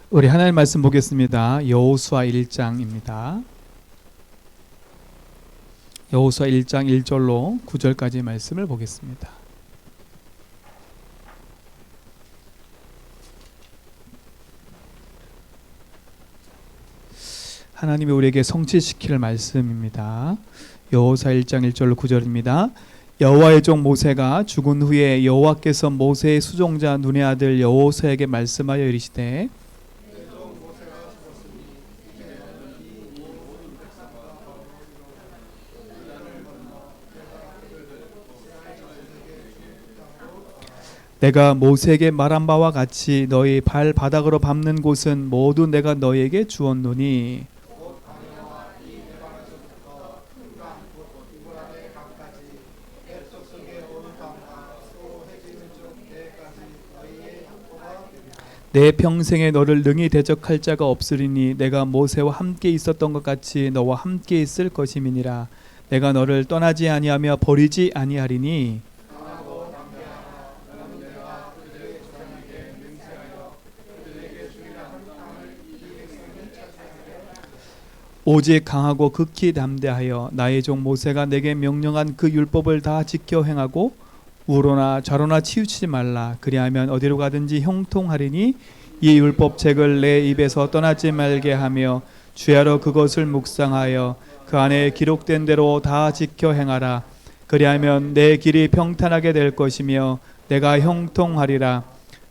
우리 하나님 말씀 보겠습니다. 여호수아 1장입니다. 여호수아 1장 1절로 9절까지 말씀을 보겠습니다. 하나님이 우리에게 성취시킬 말씀입니다. 여호수아 1장 1절로 9절입니다. 여호와의 종 모세가 죽은 후에 여호와께서 모세의 수종자 눈의 아들 여호수아에게 말씀하여 이르시되 내가 모세에게 말한 바와 같이 너희 발바닥으로 밟는 곳은 모두 내가 너희에게 주었노니 내 평생에 너를 능히 대적할 자가 없으리니 내가 모세와 함께 있었던 것 같이 너와 함께 있을 것임이니라. 내가 너를 떠나지 아니하며 버리지 아니하리니 오직 강하고 극히 담대하여 나의 종 모세가 내게 명령한 그 율법을 다 지켜 행하고 우로나 좌로나 치우치지 말라. 그리하면 어디로 가든지 형통하리니 이 율법책을 내 입에서 떠나지 말게 하며 주야로 그것을 묵상하여 그 안에 기록된 대로 다 지켜 행하라. 그리하면 내 길이 평탄하게 될 것이며 내가 형통하리라.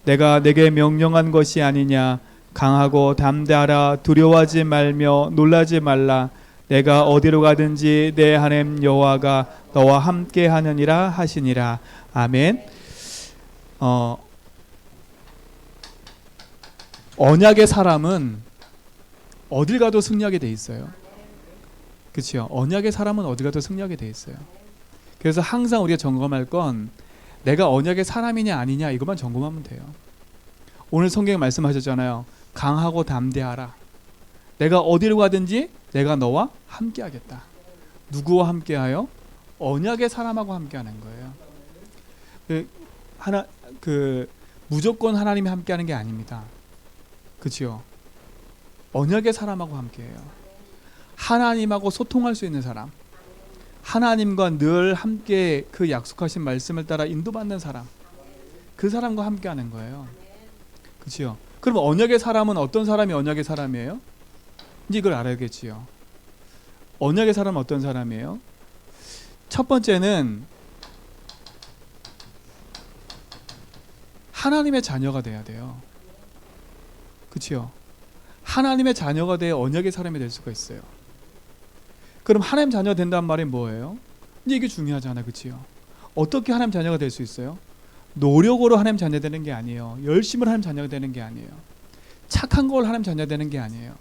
내가 내게 명령한 것이 아니냐. 강하고 담대하라. 두려워하지 말며 놀라지 말라. 내가 어디로 가든지 내 하나님 여호와가 너와 함께 하느니라 하시니라. 아멘. 언약의 사람은 어딜 가도 승리하게 돼 있어요. 그렇죠? 언약의 사람은 어딜 가도 승리하게 돼 있어요. 그래서 항상 우리가 점검할 건 내가 언약의 사람이냐 아니냐 이것만 점검하면 돼요. 오늘 성경에 말씀하셨잖아요. 강하고 담대하라. 내가 어디로 가든지 내가 너와 함께 하겠다. 누구와 함께하여? 언약의 사람하고 함께하는 거예요. 무조건 하나님이 함께하는 게 아닙니다. 그렇죠? 언약의 사람하고 함께해요. 하나님하고 소통할 수 있는 사람, 하나님과 늘 함께 그 약속하신 말씀을 따라 인도받는 사람, 그 사람과 함께하는 거예요. 그렇죠? 그럼 언약의 사람은 어떤 사람이 언약의 사람이에요? 이제 이걸 알아야겠지요. 언약의 사람은 어떤 사람이에요? 첫 번째는 하나님의 자녀가 돼야 돼요. 그렇죠? 하나님의 자녀가 되어 언약의 사람이 될 수가 있어요. 그럼 하나님 자녀 된다는 말이 뭐예요? 이제 이게 중요하잖아요. 그렇죠? 어떻게 하나님 자녀가 될 수 있어요? 노력으로 하나님 자녀 되는 게 아니에요. 열심으로 하나님 자녀가 되는 게 아니에요. 착한 걸 하나님 자녀 되는 게 아니에요.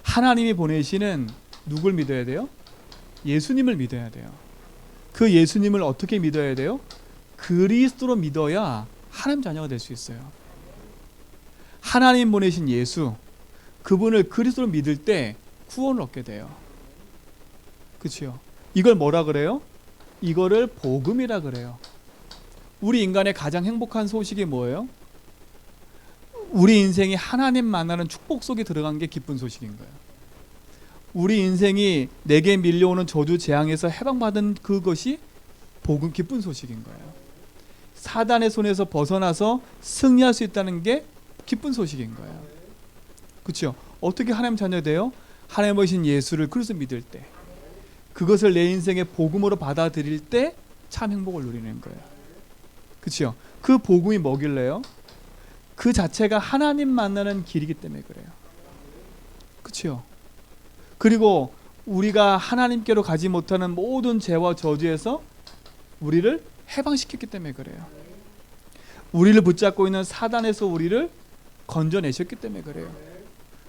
하나님이 보내시는 누굴 믿어야 돼요? 예수님을 믿어야 돼요. 그 예수님을 어떻게 믿어야 돼요? 그리스도로 믿어야 하나님 자녀가 될 수 있어요. 하나님 보내신 예수, 그분을 그리스도로 믿을 때 구원을 얻게 돼요. 그렇죠? 이걸 뭐라 그래요? 이거를 복음이라 그래요. 우리 인간의 가장 행복한 소식이 뭐예요? 우리 인생이 하나님 만나는 축복 속에 들어간 게 기쁜 소식인 거예요. 우리 인생이 내게 밀려오는 저주 재앙에서 해방받은 그것이 복음 기쁜 소식인 거예요. 사단의 손에서 벗어나서 승리할 수 있다는 게 기쁜 소식인 거예요. 그렇죠? 어떻게 하나님 자녀 돼요? 하나님 보신 예수를 그리스도 믿을 때, 그것을 내 인생의 복음으로 받아들일 때 참 행복을 누리는 거예요. 그렇죠? 그 복음이 뭐길래요? 그 자체가 하나님 만나는 길이기 때문에 그래요. 그렇죠? 그리고 우리가 하나님께로 가지 못하는 모든 죄와 저주에서 우리를 해방시켰기 때문에 그래요. 우리를 붙잡고 있는 사단에서 우리를 건져내셨기 때문에 그래요.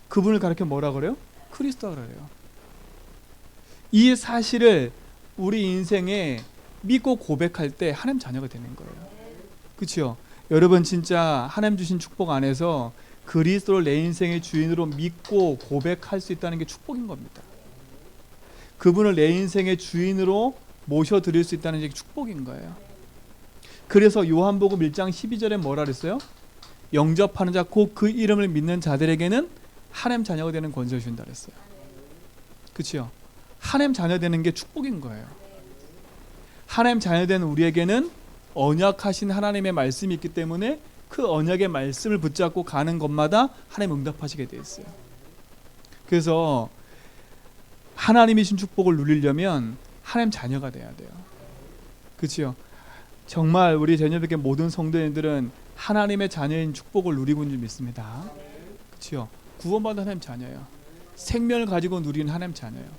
그분을 가르쳐 뭐라 그래요? 그리스도라 그래요. 이 사실을 우리 인생에 믿고 고백할 때 하나님 자녀가 되는 거예요. 그렇죠? 여러분 진짜 하나님 주신 축복 안에서 그리스도를 내 인생의 주인으로 믿고 고백할 수 있다는 게 축복인 겁니다. 그분을 내 인생의 주인으로 모셔드릴 수 있다는 게 축복인 거예요. 그래서 요한복음 1장 12절에 뭐라 그랬어요? 영접하는 자, 곧 그 이름을 믿는 자들에게는 하나님 자녀가 되는 권세를 준다 그랬어요. 그렇죠? 하나님 자녀 되는 게 축복인 거예요. 하나님 자녀 된 우리에게는 언약하신 하나님의 말씀이 있기 때문에 그 언약의 말씀을 붙잡고 가는 것마다 하나님 응답하시게 돼 있어요. 그래서 하나님이 신 축복을 누리려면 하나님 자녀가 돼야 돼요. 그렇죠? 정말 우리 자녀들에게 모든 성도님들은 하나님의 자녀인 축복을 누리고 있는 줄 믿습니다. 그렇죠? 구원받은 하나님 자녀예요. 생명을 가지고 누리는 하나님 자녀예요.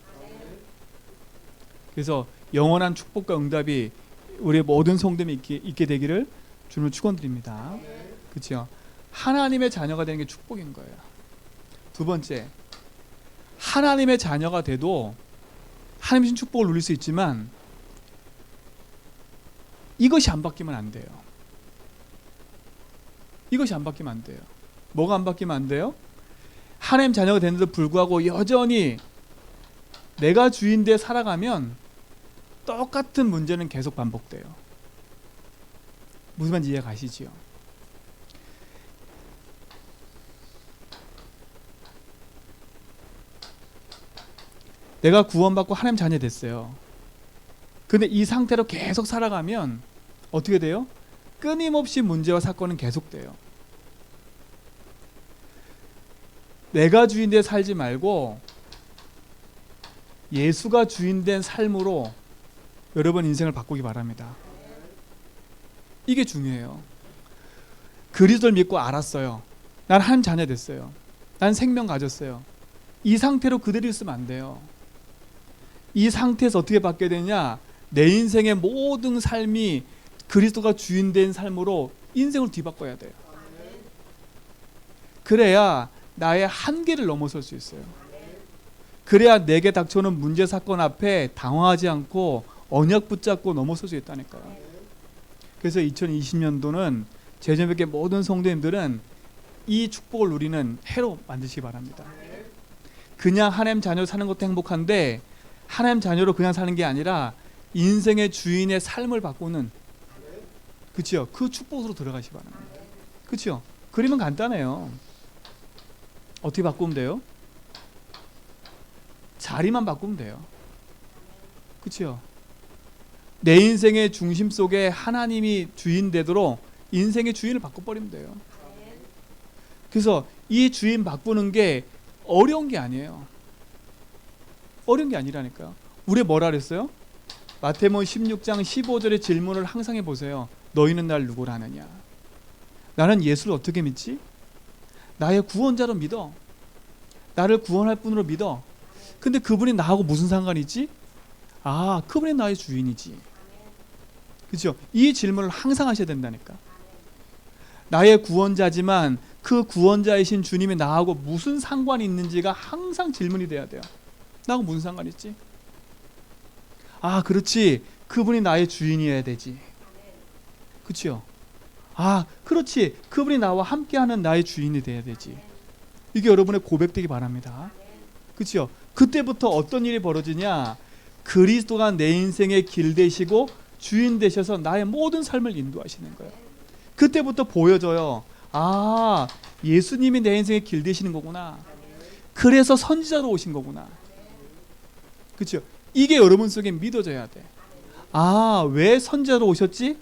그래서 영원한 축복과 응답이 우리 모든 성도님이 있게 되기를 주님을 축원드립니다. 그렇죠? 하나님의 자녀가 되는 게 축복인 거예요. 두 번째, 하나님의 자녀가 돼도 하나님의 신 축복을 누릴 수 있지만 이것이 안 바뀌면 안 돼요. 이것이 안 바뀌면 안 돼요. 뭐가 안 바뀌면 안 돼요? 하나님 자녀가 되는데도 불구하고 여전히 내가 주인돼 살아가면 똑같은 문제는 계속 반복돼요. 무슨 말인지 이해 가시지요? 내가 구원받고 하나님 자녀 됐어요. 근데 이 상태로 계속 살아가면 어떻게 돼요? 끊임없이 문제와 사건은 계속돼요. 내가 주인돼 살지 말고 예수가 주인된 삶으로 여러분 인생을 바꾸기 바랍니다. 이게 중요해요. 그리스도를 믿고 알았어요. 난 하나님 자녀 됐어요. 난 생명 가졌어요. 이 상태로 그대로 있으면 안 돼요. 이 상태에서 어떻게 바뀌어야 되냐? 내 인생의 모든 삶이 그리스도가 주인된 삶으로 인생을 뒤바꿔야 돼요. 그래야 나의 한계를 넘어설 수 있어요. 그래야 내게 닥쳐오는 문제 사건 앞에 당황하지 않고 언약 붙잡고 넘어설 수 있다니까요. 그래서 2020년도는 제자에게 모든 성도님들은 이 축복을 누리는 해로 만드시기 바랍니다. 그냥 하나님 자녀로 사는 것도 행복한데 하나님 자녀로 그냥 사는 게 아니라 인생의 주인의 삶을 바꾸는, 그렇죠? 그 축복으로 들어가시기 바랍니다. 그렇죠? 그림은 간단해요. 어떻게 바꾸면 돼요? 자리만 바꾸면 돼요. 그렇죠? 내 인생의 중심 속에 하나님이 주인 되도록 인생의 주인을 바꿔버리면 돼요. 그래서 이 주인 바꾸는 게 어려운 게 아니에요. 어려운 게 아니라니까요. 우리 뭐라 그랬어요? 마태복음 16장 15절의 질문을 항상 해보세요. 너희는 날 누구라 하느냐? 나는 예수를 어떻게 믿지? 나의 구원자로 믿어. 나를 구원할 분으로 믿어. 근데 그분이 나하고 무슨 상관이 있지? 아, 그분이 나의 주인이지. 그렇죠? 이 질문을 항상 하셔야 된다니까. 나의 구원자지만 그 구원자이신 주님이 나하고 무슨 상관이 있는지가 항상 질문이 돼야 돼요. 나하고 무슨 상관이 있지? 아, 그렇지. 그분이 나의 주인이어야 되지. 그렇죠? 아, 그렇지. 그분이 나와 함께하는 나의 주인이 돼야 되지. 이게 여러분의 고백되기 바랍니다. 그렇죠? 그때부터 어떤 일이 벌어지냐? 그리스도가 내 인생의 길 되시고 주인 되셔서 나의 모든 삶을 인도하시는 거예요. 그때부터 보여져요. 아, 예수님이 내 인생의 길 되시는 거구나. 그래서 선지자로 오신 거구나. 그렇죠? 이게 여러분 속에 믿어져야 돼. 아, 왜 선지자로 오셨지?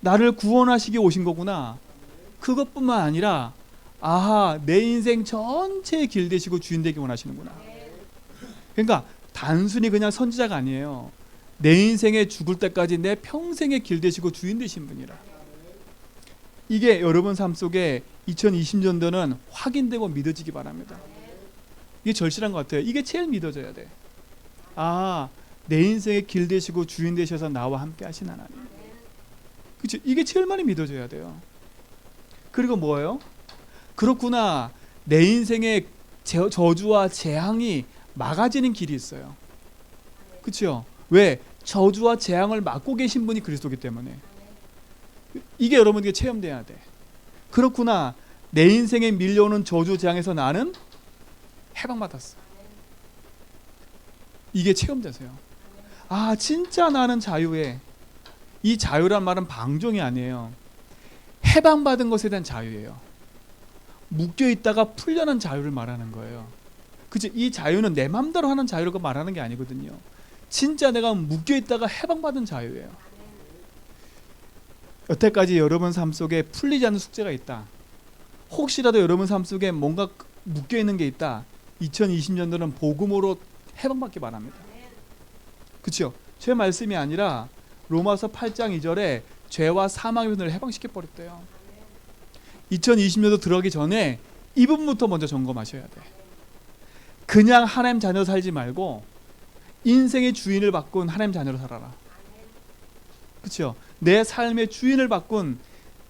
나를 구원하시기 오신 거구나. 그것뿐만 아니라 아하, 내 인생 전체의 길 되시고 주인 되기 원하시는구나. 그러니까 단순히 그냥 선지자가 아니에요. 내 인생에 죽을 때까지 내 평생의 길 되시고 주인 되신 분이라. 이게 여러분 삶 속에 2020년도는 확인되고 믿어지기 바랍니다. 이게 절실한 것 같아요. 이게 제일 믿어져야 돼. 아, 내 인생의 길 되시고 주인 되셔서 나와 함께 하신 하나님. 그렇죠? 이게 제일 많이 믿어져야 돼요. 그리고 뭐예요? 그렇구나. 내 인생의 저주와 재앙이 막아지는 길이 있어요. 그렇죠? 왜? 저주와 재앙을 막고 계신 분이 그리스도기 때문에. 이게 여러분에게 체험돼야 돼. 그렇구나. 내 인생에 밀려오는 저주 재앙에서 나는 해방받았어. 이게 체험되세요. 아, 진짜 나는 자유해. 이 자유란 말은 방종이 아니에요. 해방받은 것에 대한 자유예요. 묶여있다가 풀려난 자유를 말하는 거예요. 그치? 이 자유는 내 맘대로 하는 자유를 말하는 게 아니거든요. 진짜 내가 묶여있다가 해방받은 자유예요. 여태까지 여러분 삶 속에 풀리지 않는 숙제가 있다. 혹시라도 여러분 삶 속에 뭔가 묶여있는 게 있다. 2020년도는 복음으로 해방받기 바랍니다. 그렇죠? 제 말씀이 아니라 로마서 8장 2절에 죄와 사망의 분을 해방시켜버렸대요. 2020년도 들어가기 전에 이 부분부터 먼저 점검하셔야 돼. 그냥 하나님 자녀로 살지 말고 인생의 주인을 바꾼 하나님 자녀로 살아라. 그렇죠? 내 삶의 주인을 바꾼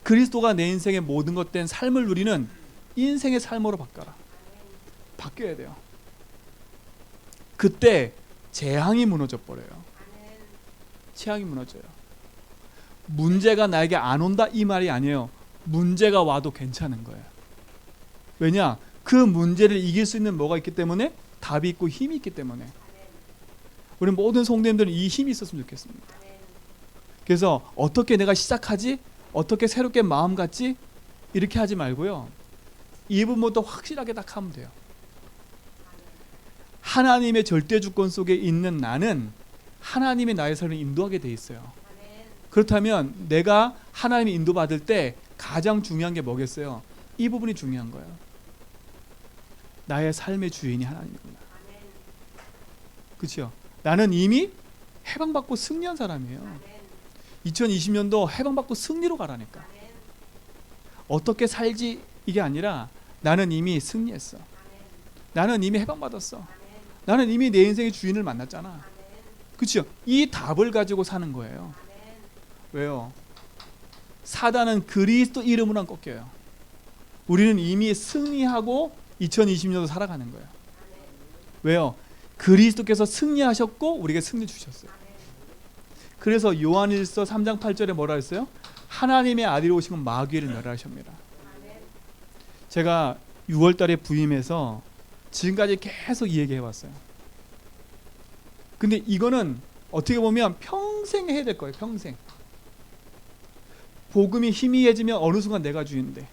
그리스도가 내 인생의 모든 것 된 삶을 누리는 인생의 삶으로 바꿔라. 바뀌어야 돼요. 그때 재앙이 무너져 버려요. 재앙이 무너져요. 문제가 나에게 안 온다 이 말이 아니에요. 문제가 와도 괜찮은 거예요. 왜냐? 그 문제를 이길 수 있는 뭐가 있기 때문에? 답이 있고 힘이 있기 때문에. 우리 모든 성도님들은 이 힘이 있었으면 좋겠습니다. 그래서 어떻게 내가 시작하지? 어떻게 새롭게 마음 갖지? 이렇게 하지 말고요. 이 부분부터 확실하게 딱 하면 돼요. 하나님의 절대 주권 속에 있는 나는 하나님이 나의 삶을 인도하게 돼 있어요. 그렇다면 내가 하나님의 인도받을 때 가장 중요한 게 뭐겠어요? 이 부분이 중요한 거예요. 나의 삶의 주인이 하나님이구나. 그렇죠? 나는 이미 해방받고 승리한 사람이에요. 2020년도 해방받고 승리로 가라니까. 어떻게 살지 이게 아니라 나는 이미 승리했어. 나는 이미 해방받았어. 나는 이미 내 인생의 주인을 만났잖아. 그렇죠? 이 답을 가지고 사는 거예요. 왜요? 사단은 그리스도 이름으로 안 꺾여요. 우리는 이미 승리하고 2020년도 살아가는 거예요. 왜요? 그리스도께서 승리하셨고 우리에게 승리 주셨어요. 그래서 요한일서 3장 8절에 뭐라 했어요? 하나님의 아들이 오신 건 마귀를 멸하십니다. 제가 6월 달에 부임해서 지금까지 계속 이 얘기 해왔어요. 근데 이거는 어떻게 보면 평생 해야 될 거예요. 평생. 복음이 희미해지면 어느 순간 내가 주인인데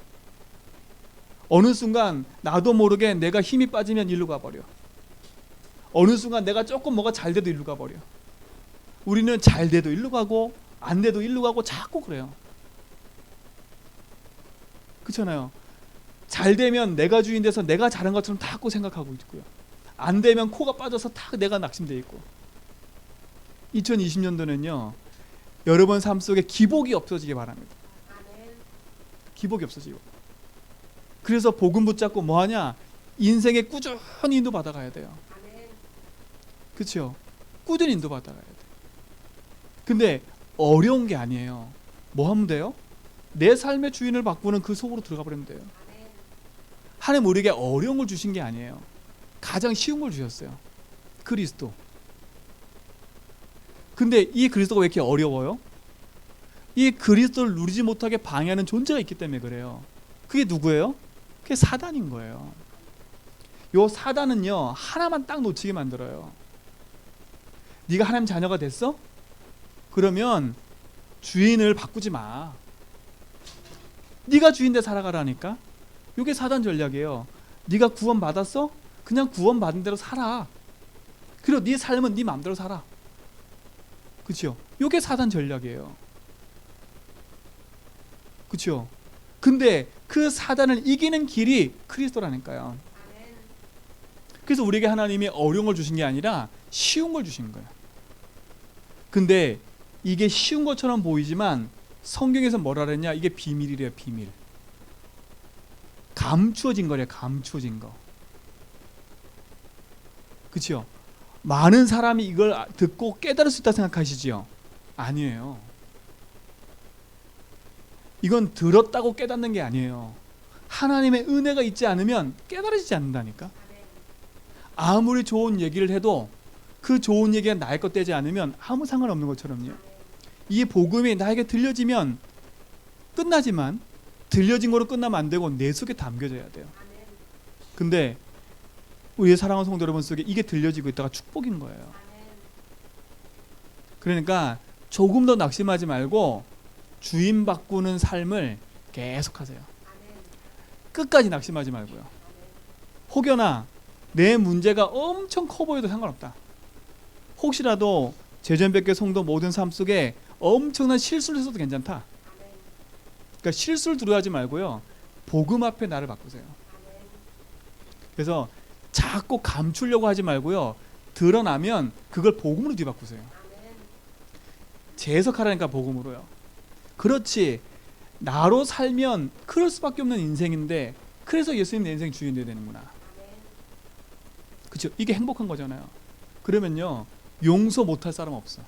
어느 순간 나도 모르게 내가 힘이 빠지면 일로 가버려. 어느 순간 내가 조금 뭐가 잘 돼도 일로 가버려. 우리는 잘 돼도 일로 가고 안 돼도 일로 가고 자꾸 그래요. 그렇잖아요. 잘 되면 내가 주인 돼서 내가 잘한 것처럼 자꾸 생각하고 있고요. 안 되면 코가 빠져서 다 내가 낙심돼 있고. 2020년도는요. 여러분 삶 속에 기복이 없어지기 바랍니다. 기복이 없어지고. 그래서 복음 붙잡고 뭐하냐? 인생에 꾸준히 인도 받아가야 돼요. 그렇죠? 꾸준히 인도 받아가야 돼. 근데 어려운 게 아니에요. 뭐 하면 돼요? 내 삶의 주인을 바꾸는 그 속으로 들어가 버리면 돼요. 하나님 우리에게 어려운 걸 주신 게 아니에요. 가장 쉬운 걸 주셨어요. 그리스도. 근데 이 그리스도가 왜 이렇게 어려워요? 이 그리스도를 누리지 못하게 방해하는 존재가 있기 때문에 그래요. 그게 누구예요? 그게 사단인 거예요. 요 사단은요 하나만 딱 놓치게 만들어요. 네가 하나님 자녀가 됐어? 그러면 주인을 바꾸지 마. 네가 주인 돼 살아가라니까. 이게 사단 전략이에요. 네가 구원 받았어? 그냥 구원 받은 대로 살아. 그리고 네 삶은 네 마음대로 살아. 그렇죠? 이게 사단 전략이에요. 그렇죠? 근데 그 사단을 이기는 길이 그리스도라니까요. 그래서 우리에게 하나님이 어려운 걸 주신 게 아니라 쉬운 걸 주신 거예요. 근데 이게 쉬운 것처럼 보이지만 성경에서 뭐라 그랬냐? 이게 비밀이래요. 비밀. 감추어진 거래요. 감추어진 거. 그렇죠? 많은 사람이 이걸 듣고 깨달을 수 있다 생각하시지요? 아니에요. 이건 들었다고 깨닫는 게 아니에요. 하나님의 은혜가 있지 않으면 깨달아지지 않는다니까. 아무리 좋은 얘기를 해도 그 좋은 얘기가 나의 것 되지 않으면 아무 상관없는 것처럼요. 이 복음이 나에게 들려지면 끝나지만 들려진 거로 끝나면 안 되고 내 속에 담겨져야 돼요. 근데 우리의 사랑하는 성도 여러분 속에 이게 들려지고 있다가 축복인 거예요. 그러니까 조금 더 낙심하지 말고 주인 바꾸는 삶을 계속 하세요. 끝까지 낙심하지 말고요. 혹여나 내 문제가 엄청 커 보여도 상관없다. 혹시라도 제전백교 성도 모든 삶 속에 엄청난 실수를 했어도 괜찮다. 그러니까 실수를 두려워하지 말고요. 복음 앞에 나를 바꾸세요. 그래서 자꾸 감추려고 하지 말고요. 드러나면 그걸 복음으로 뒤바꾸세요. 재해석하라니까 복음으로요. 그렇지. 나로 살면 그럴 수밖에 없는 인생인데 그래서 예수님 내 인생 주인 되어야 되는구나. 그렇죠? 이게 행복한 거잖아요. 그러면요. 용서 못할 사람 없어.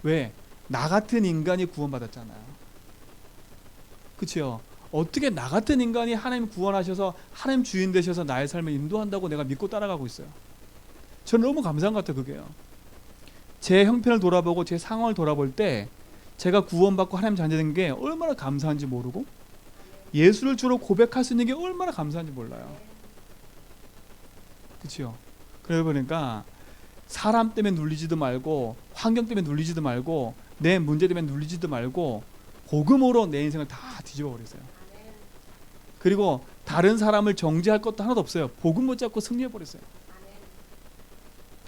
왜? 나 같은 인간이 구원받았잖아요. 그렇죠? 어떻게 나 같은 인간이 하나님 구원하셔서 하나님 주인 되셔서 나의 삶을 인도한다고 내가 믿고 따라가고 있어요. 저는 너무 감사한 것 같아요. 그게요. 제 형편을 돌아보고 제 상황을 돌아볼 때 제가 구원받고 하나님 자녀된 게 얼마나 감사한지 모르고 예수를 주로 고백할 수 있는 게 얼마나 감사한지 몰라요. 그렇죠? 그러다 보니까 사람 때문에 눌리지도 말고 환경 때문에 눌리지도 말고 내 문제 때문에 눌리지도 말고 복음으로 내 인생을 다 뒤집어 버렸어요. 그리고 다른 사람을 정죄할 것도 하나도 없어요. 복음 붙잡고 승리해 버렸어요.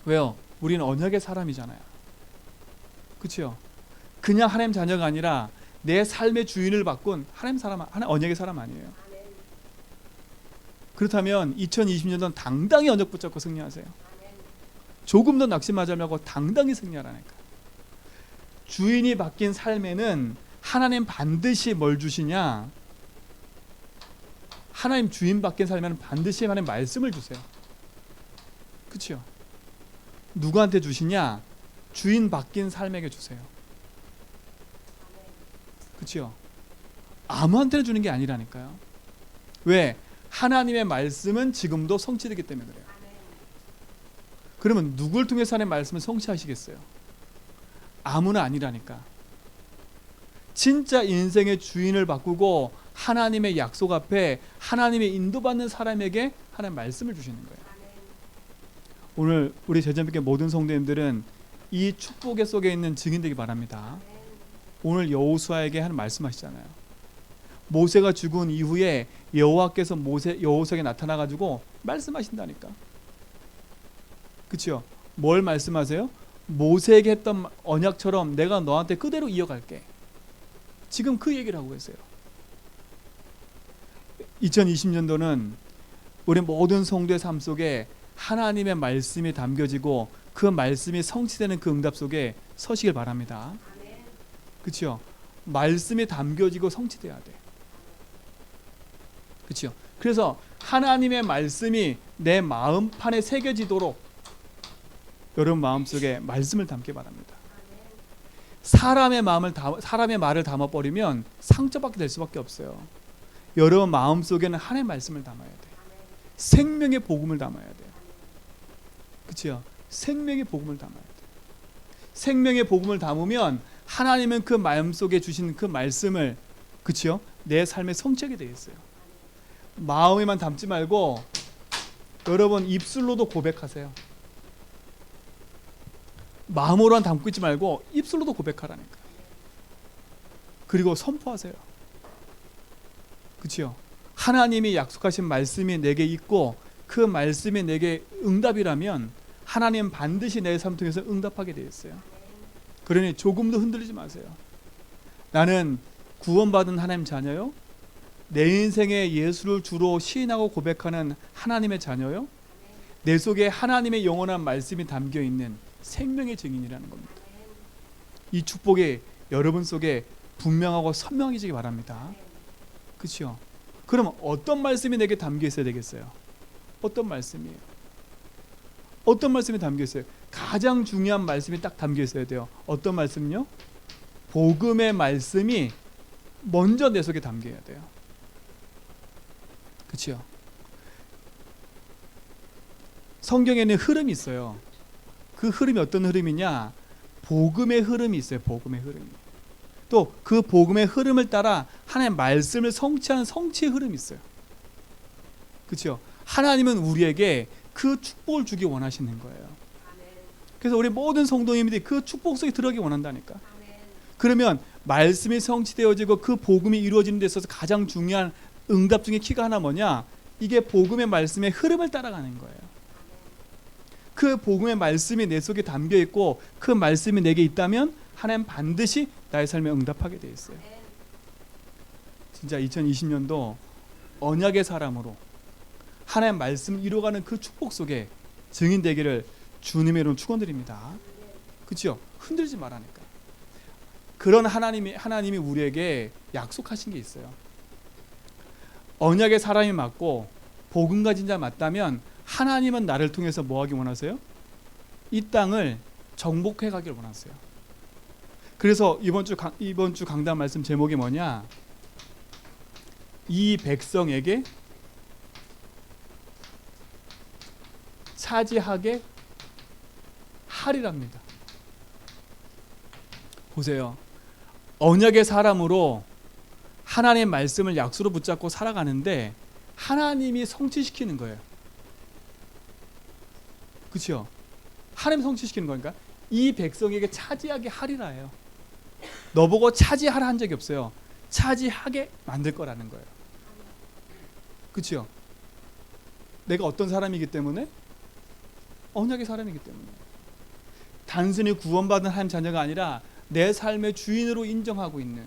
왜요? 우리는 언약의 사람이잖아요. 그렇죠? 그냥 하나님 자녀가 아니라 내 삶의 주인을 바꾼 하나님 사람, 하나님 언약의 사람 아니에요. 그렇다면 2020년도는 당당히 언약 붙잡고 승리하세요. 조금 더 낙심하지 말고 당당히 승리하라니까. 주인이 바뀐 삶에는 하나님 반드시 뭘 주시냐? 하나님 주인 바뀐 삶에는 반드시 하나님 말씀을 주세요. 그렇죠? 누구한테 주시냐? 주인 바뀐 삶에게 주세요. 그렇죠? 아무한테나 주는 게 아니라니까요. 왜? 하나님의 말씀은 지금도 성취되기 때문에 그래요. 그러면 누굴 통해서 하나님의 말씀을 성취하시겠어요? 아무나 아니라니까. 진짜 인생의 주인을 바꾸고 하나님의 약속 앞에 하나님의 인도받는 사람에게 하나님 말씀을 주시는 거예요. 오늘 우리 제전백교 모든 성도님들은 이 축복의 속에 있는 증인 되기 바랍니다. 오늘 여호수아에게 하는 말씀하시잖아요. 모세가 죽은 이후에 여호와께서 여호수아에게 나타나 가지고 말씀하신다니까. 그렇죠? 뭘 말씀하세요? 모세에게 했던 언약처럼 내가 너한테 그대로 이어갈게. 지금 그 얘기를 하고 계세요. 2020년도는 우리 모든 성도의 삶 속에 하나님의 말씀이 담겨지고 그 말씀이 성취되는 그 응답 속에 서시길 바랍니다. 그렇죠? 말씀이 담겨지고 성취돼야 돼. 그렇죠? 그래서 하나님의 말씀이 내 마음판에 새겨지도록 여러분 마음속에 말씀을 담기 바랍니다. 사람의 말을 담아버리면 상처받게 될 수밖에 없어요. 여러분 마음속에는 하나님의 말씀을 담아야 돼. 생명의 복음을 담아야 돼요. 그렇죠? 생명의 복음을 담아야 돼. 생명의 복음을 담으면 하나님은 그 마음속에 주신 그 말씀을 그렇죠? 내 삶에 성취하게 되겠어요. 마음에만 담지 말고 여러분 입술로도 고백하세요. 마음으로만 담고 있지 말고 입술로도 고백하라니까. 그리고 선포하세요. 그렇죠? 하나님이 약속하신 말씀이 내게 있고 그 말씀이 내게 응답이라면 하나님 반드시 내 삶 통해서 응답하게 되어 있어요. 그러니 조금도 흔들리지 마세요. 나는 구원받은 하나님 자녀요. 내 인생에 예수를 주로 시인하고 고백하는 하나님의 자녀요. 내 속에 하나님의 영원한 말씀이 담겨 있는 생명의 증인이라는 겁니다. 이 축복이 여러분 속에 분명하고 선명해지기 바랍니다. 그렇죠? 그럼 어떤 말씀이 내게 담겨 있어야 되겠어요? 어떤 말씀이에요? 어떤 말씀이 담겨 있어요? 가장 중요한 말씀이 딱 담겨 있어야 돼요. 어떤 말씀요? 복음의 말씀이 먼저 내 속에 담겨야 돼요. 그렇죠? 성경에는 흐름이 있어요. 그 흐름이 어떤 흐름이냐? 복음의 흐름이 있어요. 복음의 흐름이. 또 그 복음의 흐름을 따라 하나님의 말씀을 성취하는 성취의 흐름이 있어요. 그렇죠? 하나님은 우리에게 그 축복을 주기 원하시는 거예요. 그래서 우리 모든 성도님들이 그 축복 속에 들어가기 원한다니까. 그러면 말씀이 성취되어지고 그 복음이 이루어지는 데 있어서 가장 중요한 응답 중에 키가 하나 뭐냐? 이게 복음의 말씀의 흐름을 따라가는 거예요. 그 복음의 말씀이 내 속에 담겨 있고 그 말씀이 내게 있다면 하나님 반드시 나의 삶에 응답하게 돼 있어요. 진짜 2020년도 언약의 사람으로 하나님 말씀을 이루어가는 그 축복 속에 증인되기를 주님의 이름으로 축원드립니다. 그렇죠? 흔들지 말라니까. 그런 하나님이 우리에게 약속하신 게 있어요. 언약의 사람이 맞고 복음 가진 자 맞다면 하나님은 나를 통해서 뭐 하기 원하세요? 이 땅을 정복해 가길 원하세요. 그래서 이번 주 강단 말씀 제목이 뭐냐? 이 백성에게 차지하게 하리랍니다. 보세요. 언약의 사람으로 하나님의 말씀을 약수로 붙잡고 살아가는데 하나님이 성취시키는 거예요. 그렇죠? 하나님 성취시키는 거니까 이 백성에게 차지하게 하리라예요. 너보고 차지하라 한 적이 없어요. 차지하게 만들 거라는 거예요. 그렇죠? 내가 어떤 사람이기 때문에? 언약의 사람이기 때문에. 단순히 구원받은 하나님 자녀가 아니라 내 삶의 주인으로 인정하고 있는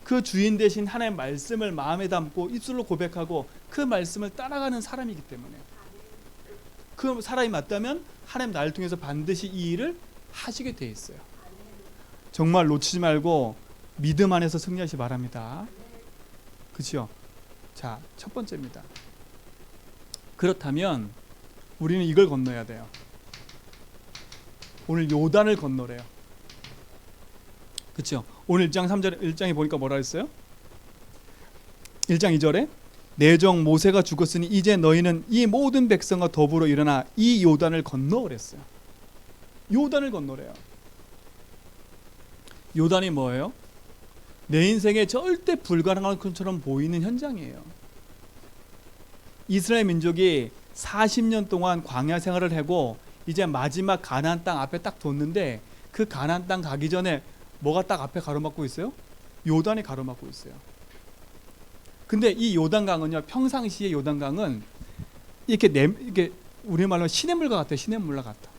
그 주인 대신 하나님의 말씀을 마음에 담고 입술로 고백하고 그 말씀을 따라가는 사람이기 때문에 그 사람이 맞다면 하나님 나를 통해서 반드시 이 일을 하시게 돼 있어요. 정말 놓치지 말고 믿음 안에서 승리하시 바랍니다. 그렇죠? 자, 첫 번째입니다. 그렇다면 우리는 이걸 건너야 돼요. 오늘 요단을 건너래요. 그렇죠? 오늘 1장 3절 1장에 보니까 뭐라 했어요? 1장 2절에 내 종 모세가 죽었으니 이제 너희는 이 모든 백성과 더불어 일어나 이 요단을 건너 그랬어요. 요단을 건너래요. 요단이 뭐예요? 내 인생에 절대 불가능한 것처럼 보이는 현장이에요. 이스라엘 민족이 40년 동안 광야 생활을 하고 이제 마지막 가나안 땅 앞에 딱 뒀는데 그 가나안 땅 가기 전에 뭐가 딱 앞에 가로막고 있어요? 요단이 가로막고 있어요. 근데 이 요단강은요, 평상시에 요단강은 이렇게 우리말로 시냇물과 같아요. 시냇물과 같아.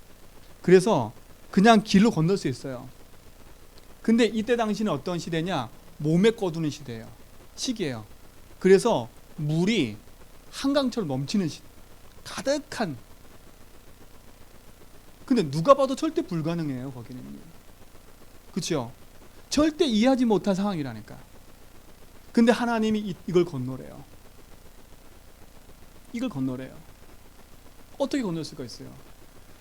그래서 그냥 길로 건널 수 있어요. 근데 이때 당시는 어떤 시대냐? 몸에 꺼두는 시기예요. 그래서 물이 한강처럼 넘치는 가득한. 근데 누가 봐도 절대 불가능해요. 거기는요. 그렇죠? 절대 이해하지 못한 상황이라니까. 근데 하나님이 이걸 건너래요. 이걸 건너래요. 어떻게 건널 수가 있어요?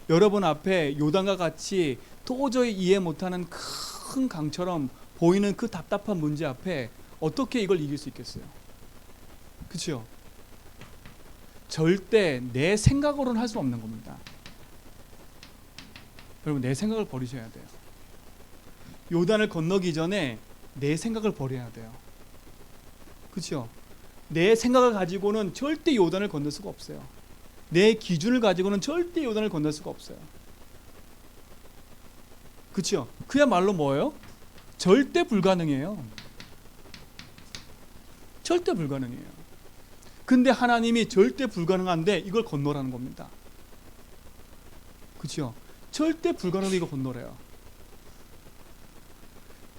여러분 앞에 요단과 같이 도저히 이해 못하는 큰 강처럼 보이는 그 답답한 문제 앞에 어떻게 이걸 이길 수 있겠어요? 그렇죠? 절대 내 생각으로는 할 수 없는 겁니다. 여러분, 내 생각을 버리셔야 돼요. 요단을 건너기 전에 내 생각을 버려야 돼요. 그렇죠? 내 생각을 가지고는 절대 요단을 건널 수가 없어요. 내 기준을 가지고는 절대 요단을 건널 수가 없어요. 그렇죠? 그야말로 뭐예요? 절대 불가능해요. 절대 불가능해요. 근데 하나님이 절대 불가능한데 이걸 건너라는 겁니다. 그렇죠? 절대 불가능한데 이거 건너래요.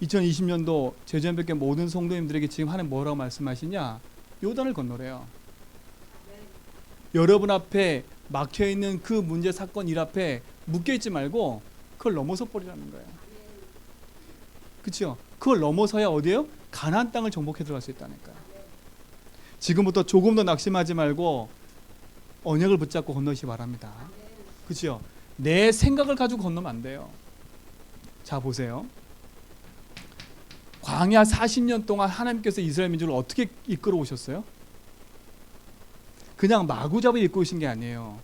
2020년도 제주연백교 모든 성도님들에게 지금 하나님 뭐라고 말씀하시냐? 요단을 건너래요. 여러분 앞에 막혀있는 그 문제 사건 일 앞에 묶여있지 말고 그걸 넘어서 버리라는 거예요. 그렇죠? 그걸 넘어서야 어디에요? 가나안 땅을 정복해 들어갈 수 있다니까요. 지금부터 조금 더 낙심하지 말고 언약을 붙잡고 건너시기 바랍니다. 그렇죠? 내 생각을 가지고 건너면 안 돼요. 자, 보세요. 광야 40년 동안 하나님께서 이스라엘 민족을 어떻게 이끌어 오셨어요? 그냥 마구잡이 이끌어 오신 게 아니에요.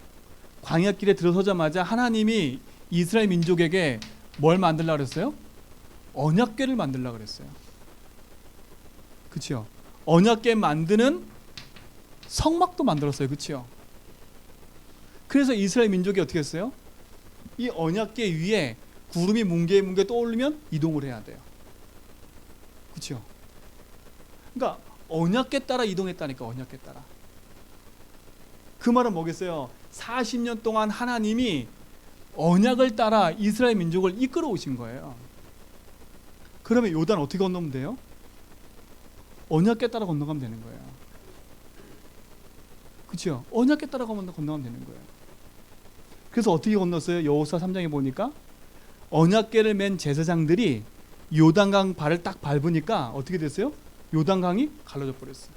광야길에 들어서자마자 하나님이 이스라엘 민족에게 뭘 만들려고 그랬어요? 언약궤를 만들려고 그랬어요. 그렇죠? 언약궤 만드는 성막도 만들었어요. 그렇죠? 그래서 이스라엘 민족이 어떻게 했어요? 이 언약궤 위에 구름이 뭉게 떠오르면 이동을 해야 돼요. 그렇죠? 그러니까 언약궤 따라 이동했다니까. 언약궤 따라. 그 말은 뭐겠어요? 40년 동안 하나님이 언약을 따라 이스라엘 민족을 이끌어 오신 거예요. 그러면 요단 어떻게 건너면 돼요? 언약궤 따라 건너가면 되는 거예요. 그렇죠? 언약궤 따라 건너가면 되는 거예요. 그래서 어떻게 건넜어요? 여호수아 3장에 보니까 언약궤를 맨 제사장들이 요단강 발을 딱 밟으니까 어떻게 됐어요? 요단강이 갈라져 버렸어요.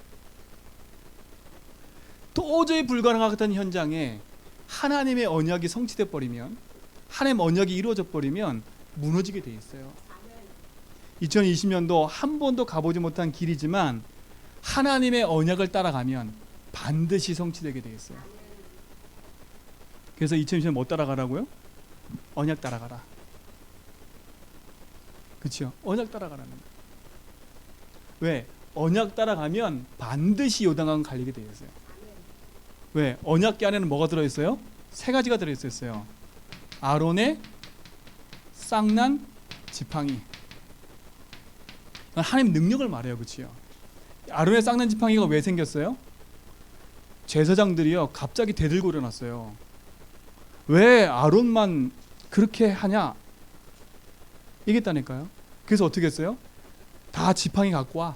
도저히 불가능한 같은 현장에 하나님의 언약이 성취돼 버리면, 하나님 언약이 이루어져 버리면 무너지게 돼 있어요. 2020년도 한 번도 가보지 못한 길이지만 하나님의 언약을 따라가면 반드시 성취되게 돼 있어요. 그래서 2020년 뭐 따라가라고요? 언약 따라가라. 그렇죠? 언약 따라가라는 거예요. 왜? 언약 따라가면 반드시 요단강 갈리게 돼 있어요. 왜? 언약궤 안에는 뭐가 들어있어요? 세 가지가 들어있었어요. 아론의 쌍난 지팡이. 하나님 능력을 말해요. 그렇죠? 아론의 쌍난 지팡이가 왜 생겼어요? 제사장들이요 갑자기 대들고 일어났어요. 왜 아론만 그렇게 하냐? 이겼다니까요. 그래서 어떻게 했어요? 다 지팡이 갖고 와.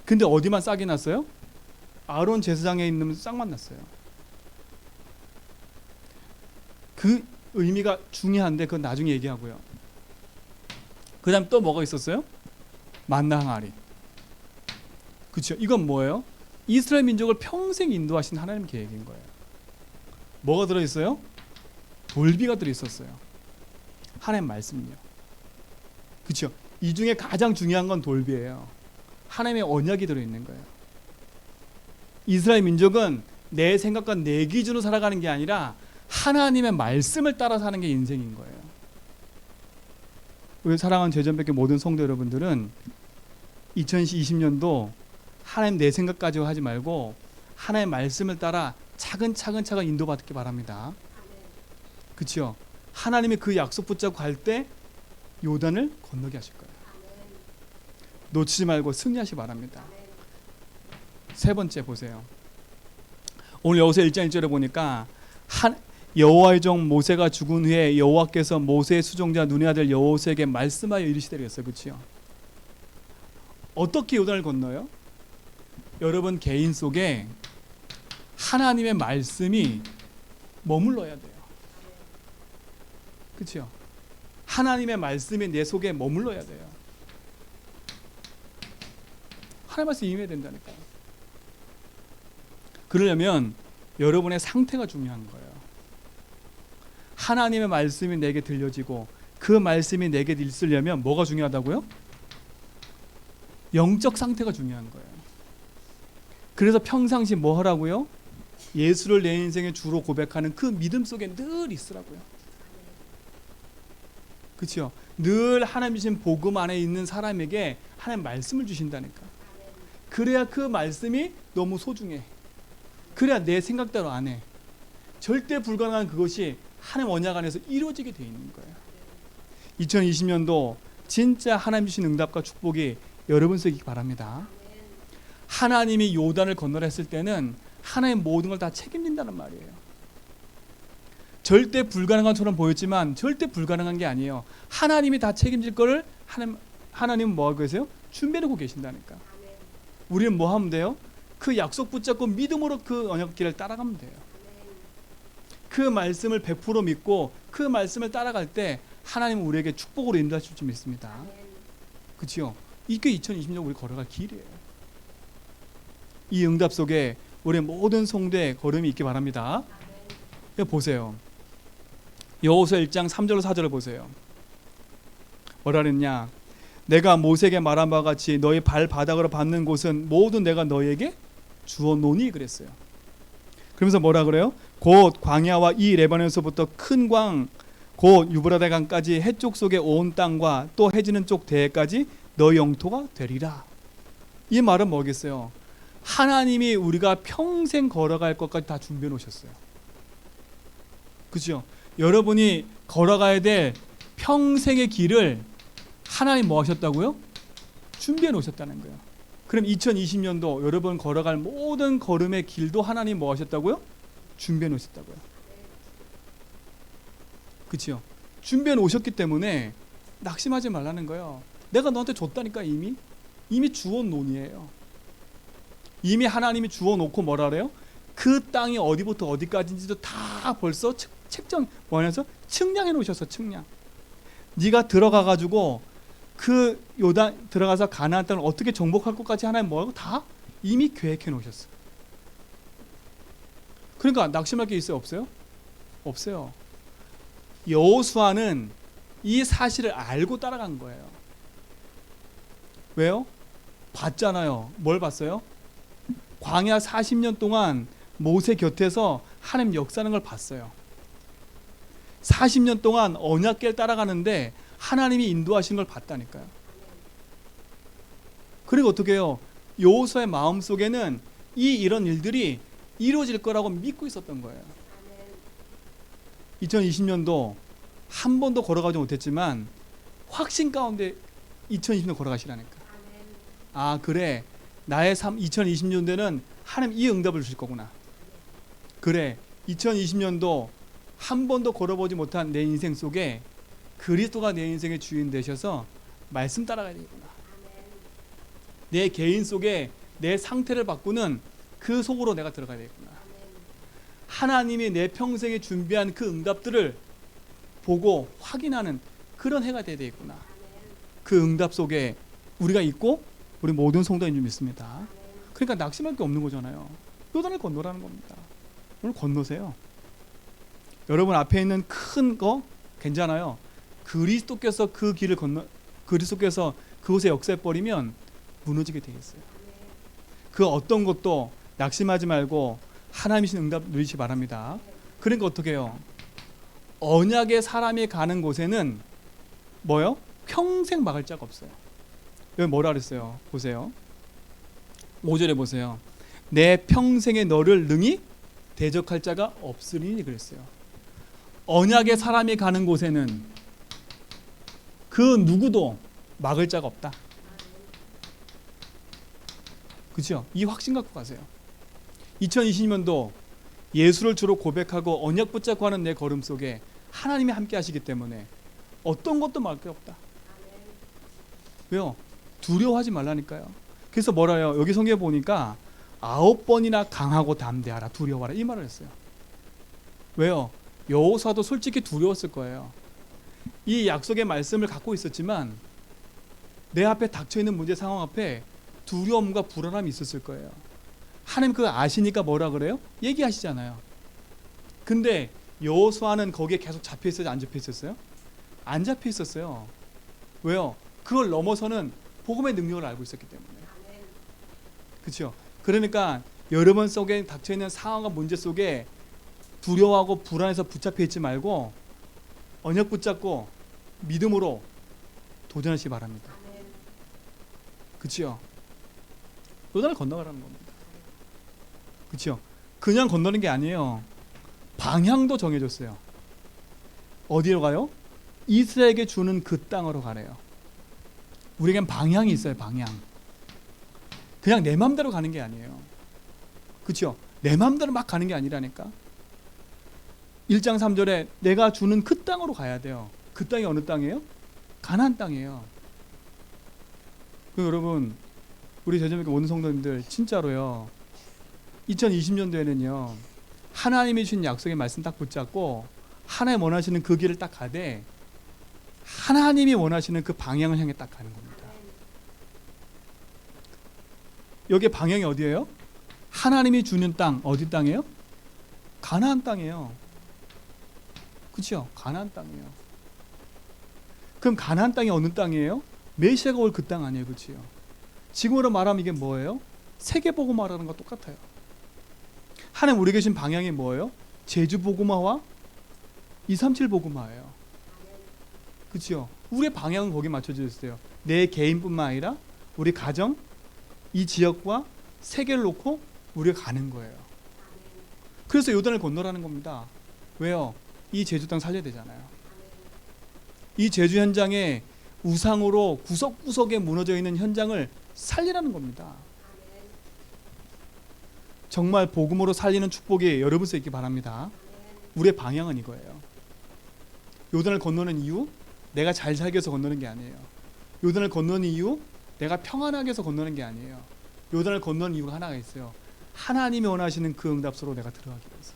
근데 어디만 싹이 났어요? 아론 제사장에 있는 싹만 났어요. 그 의미가 중요한데 그건 나중에 얘기하고요. 그 다음 또 뭐가 있었어요? 만나 항아리. 그렇죠? 이건 뭐예요? 이스라엘 민족을 평생 인도하신 하나님 계획인 거예요. 뭐가 들어있어요? 돌비가 들어있었어요. 하나님 말씀이요. 그렇죠? 이 중에 가장 중요한 건 돌비예요. 하나님의 언약이 들어있는 거예요. 이스라엘 민족은 내 생각과 내 기준으로 살아가는 게 아니라 하나님의 말씀을 따라 사는 게 인생인 거예요. 우리 사랑하는 제전백교 모든 성도 여러분들은 2020년도 하나님 내 생각 가지고 하지 말고 하나님의 말씀을 따라 차근차근 인도받기 바랍니다. 그렇죠? 하나님이 그 약속 붙잡고 갈 때 요단을 건너게 하실 거예요. 놓치지 말고 승리하시기 바랍니다. 세 번째 보세요. 오늘 여호수아 1장 1절에 보니까 여호와의 종 모세가 죽은 후에 여호와께서 모세의 수종자 눈의 아들 여호수아에게 말씀하여 이르시되 그랬어요. 그렇죠? 어떻게 요단을 건너요? 여러분 개인 속에 하나님의 말씀이 머물러야 돼요. 그렇죠? 하나님의 말씀이 내 속에 머물러야 돼요. 하나님의 말씀이 임해야 된다니까요. 그러려면 여러분의 상태가 중요한 거예요. 하나님의 말씀이 내게 들려지고 그 말씀이 내게 있으려면 뭐가 중요하다고요? 영적 상태가 중요한 거예요. 그래서 평상시 뭐 하라고요? 예수를 내 인생의 주로 고백하는 그 믿음 속에 늘 있으라고요. 그렇죠? 늘 하나님 주신 복음 안에 있는 사람에게 하나님 말씀을 주신다니까. 그래야 그 말씀이 너무 소중해. 그래야 내 생각대로 안 해. 절대 불가능한 그것이 하나님 언약 안에서 이루어지게 돼 있는 거예요. 2020년도 진짜 하나님 주신 응답과 축복이 여러분 속에 있기 바랍니다. 하나님이 요단을 건너라 했을 때는 하나님 모든 걸 다 책임진다는 말이에요. 절대 불가능한 처럼 보였지만 절대 불가능한 게 아니에요. 하나님이 다 책임질 거를 하나님은 뭐 하고 계세요? 준비하고 계신다니까. 우리는 뭐 하면 돼요? 그 약속 붙잡고 믿음으로 그 언약길을 따라가면 돼요. 그 말씀을 100% 믿고 그 말씀을 따라갈 때 하나님은 우리에게 축복으로 인도하실 줄 믿습니다. 그렇죠? 이게 2020년 우리 걸어갈 길이에요. 이 응답 속에 우리 모든 성도의 걸음이 있기 바랍니다. 보세요. 여호수아 1장 3절 4절을 보세요. 뭐라 그랬냐? 내가 모세에게 말한 바와 같이 너희 발바닥으로 밟는 곳은 모두 내가 너희에게 주어노니 그랬어요. 그러면서 뭐라 그래요? 곧 광야와 이 레바논에서부터 큰 광 곧 유브라데 강까지 해쪽 속의 온 땅과 또 해지는 쪽 대해까지 너희 영토가 되리라. 이 말은 뭐겠어요? 하나님이 우리가 평생 걸어갈 것까지 다 준비해 놓으셨어요. 그죠? 여러분이 걸어가야 될 평생의 길을 하나님 뭐 하셨다고요? 준비해 놓으셨다는 거예요. 그럼 2020년도 여러분 걸어갈 모든 걸음의 길도 하나님 뭐 하셨다고요? 준비해 놓으셨다고요. 그치요? 준비해 놓으셨기 때문에 낙심하지 말라는 거예요. 내가 너한테 줬다니까. 이미 주온 논이에요. 이미 하나님이 주워 놓고 뭐라 그래요? 그 땅이 어디부터 어디까지인지도 다 벌써 책정 뭐냐서 측량해 놓으셨어. 측량. 네가 들어가 가지고 그 요단 들어가서 가나안 땅을 어떻게 정복할 것까지 하나님 뭐라고 다 이미 계획해 놓으셨어. 그러니까 낙심할 게 있어요, 없어요? 없어요. 여호수아는 이 사실을 알고 따라간 거예요. 왜요? 봤잖아요. 뭘 봤어요? 광야 40년 동안 모세 곁에서 하나님 역사하는 걸 봤어요. 40년 동안 언약궤를 따라가는데 하나님이 인도하시는 걸 봤다니까요. 그리고 어떻게 해요? 여호수아의 마음속에는 이런 일들이 이루어질 거라고 믿고 있었던 거예요. 2020년도 한 번도 걸어가지 못했지만 확신 가운데 2020년 걸어가시라니까. 아 그래, 나의 2020년도에는 하나님 이 응답을 주실 거구나. 그래, 2020년도 한 번도 걸어보지 못한 내 인생 속에 그리스도가 내 인생의 주인 되셔서 말씀 따라가야 되겠구나. 내 개인 속에 내 상태를 바꾸는 그 속으로 내가 들어가야 되겠구나. 하나님이 내 평생에 준비한 그 응답들을 보고 확인하는 그런 해가 돼야 되겠구나. 그 응답 속에 우리가 있고 우리 모든 성도인 줄 믿습니다. 그러니까 낙심할 게 없는 거잖아요. 요단을 건너라는 겁니다. 오늘 건너세요. 여러분 앞에 있는 큰 거 괜찮아요. 그리스도께서 그 길을 그리스도께서 그곳에 역사해 버리면 무너지게 되겠어요. 그 어떤 것도 낙심하지 말고 하나님이신 응답 누리시기 바랍니다. 그러니까 어떻게 해요? 언약의 사람이 가는 곳에는 뭐요? 평생 막을 자가 없어요. 여기 뭐라 그랬어요? 보세요. 5절에 보세요. 내 평생에 너를 능히 대적할 자가 없으리니 그랬어요. 언약의 사람이 가는 곳에는 그 누구도 막을 자가 없다. 그렇죠? 이 확신 갖고 가세요. 2020년도 예수를 주로 고백하고 언약 붙잡고 하는 내 걸음 속에 하나님이 함께 하시기 때문에 어떤 것도 막을 게 없다. 왜요? 두려워하지 말라니까요. 그래서 뭐라요? 여기 성경에 보니까 9번이나 강하고 담대하라, 두려워하라 이 말을 했어요. 왜요? 여호수아도 솔직히 두려웠을 거예요. 이 약속의 말씀을 갖고 있었지만 내 앞에 닥쳐있는 문제 상황 앞에 두려움과 불안함이 있었을 거예요. 하나님 그거 아시니까 뭐라 그래요? 얘기하시잖아요. 근데 여호수아는 거기에 계속 잡혀 있었어요? 안 잡혀 있었어요? 안 잡혀 있었어요. 왜요? 그걸 넘어서는 복음의 능력을 알고 있었기 때문에. 그렇죠? 그러니까 여러분 속에 닥쳐있는 상황과 문제 속에 두려워하고 불안해서 붙잡혀 있지 말고 언약 붙잡고 믿음으로 도전하시기 바랍니다. 그렇죠? 요단을 건너가라는 겁니다. 그렇죠? 그냥 건너는 게 아니에요. 방향도 정해졌어요. 어디로 가요? 이스라엘에게 주는 그 땅으로 가래요. 우리에겐 방향이 있어요. 방향. 그냥 내 마음대로 가는 게 아니에요. 그렇죠? 내 마음대로 막 가는 게 아니라니까. 1장 3절에 내가 주는 그 땅으로 가야 돼요. 그 땅이 어느 땅이에요? 가나안 땅이에요. 여러분 우리 제자님께 모든 성도님들 진짜로요. 2020년도에는요. 하나님이 주신 약속의 말씀 딱 붙잡고 하나님 원하시는 그 길을 딱 가되 하나님이 원하시는 그 방향을 향해 딱 가는 겁니다. 여기 방향이 어디예요? 하나님이 주는 땅 어디 땅이에요? 가나안 땅이에요. 그렇죠? 가나안 땅이에요. 그럼 가나안 땅이 어느 땅이에요? 메시아가 올 그 땅 아니에요, 그렇죠? 지금으로 말하면 이게 뭐예요? 세계복음화라는 거 똑같아요. 하나님 우리 계신 방향이 뭐예요? 제주복음화와 237복음화예요. 그렇죠? 우리의 방향은 거기에 맞춰져 있어요. 내 개인뿐만 아니라 우리 가정, 이 지역과 세계를 놓고 우리가 가는 거예요. 그래서 요단을 건너라는 겁니다. 왜요? 이 제주 땅 살려야 되잖아요. 이 제주 현장에 우상으로 구석구석에 무너져 있는 현장을 살리라는 겁니다. 정말 복음으로 살리는 축복이 여러분께 있기 바랍니다. 우리의 방향은 이거예요. 요단을 건너는 이유, 내가 잘 살기 위해서 건너는 게 아니에요. 요단을 건너는 이유, 내가 평안하게 해서 건너는 게 아니에요. 요단을 건너는 이유가 하나가 있어요. 하나님이 원하시는 그 응답소로 내가 들어가기 위해서.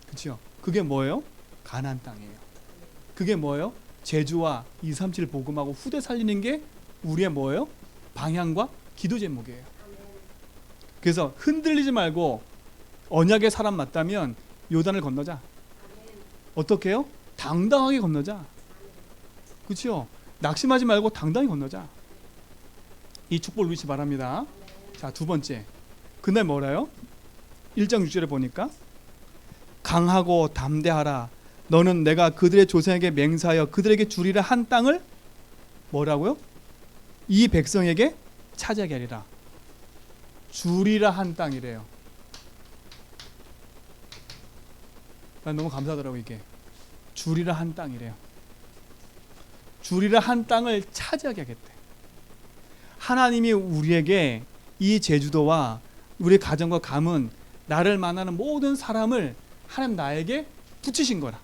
그렇죠? 그게 뭐예요? 가나안 땅이에요. 그게 뭐예요? 제주와 237 복음하고 후대 살리는 게 우리의 뭐예요? 방향과 기도 제목이에요. 그래서 흔들리지 말고 언약의 사람 맞다면 요단을 건너자. 어떻게 해요? 당당하게 건너자. 그렇죠? 낙심하지 말고 당당히 건너자. 이 축복을 누리시 바랍니다. 자, 두 번째. 그날 뭐라요? 1장 6절에 보니까 강하고 담대하라. 너는 내가 그들의 조상에게 맹세하여 그들에게 주리라 한 땅을 뭐라고요? 이 백성에게 차지하게 하리라. 주리라 한 땅이래요. 난 너무 감사하더라고 이게. 주리라 한 땅이래요. 주리라 한 땅을 차지하게 하겠대. 하나님이 우리에게 이 제주도와 우리 가정과 가문, 나를 만나는 모든 사람을 하나님 나에게 붙이신 거라.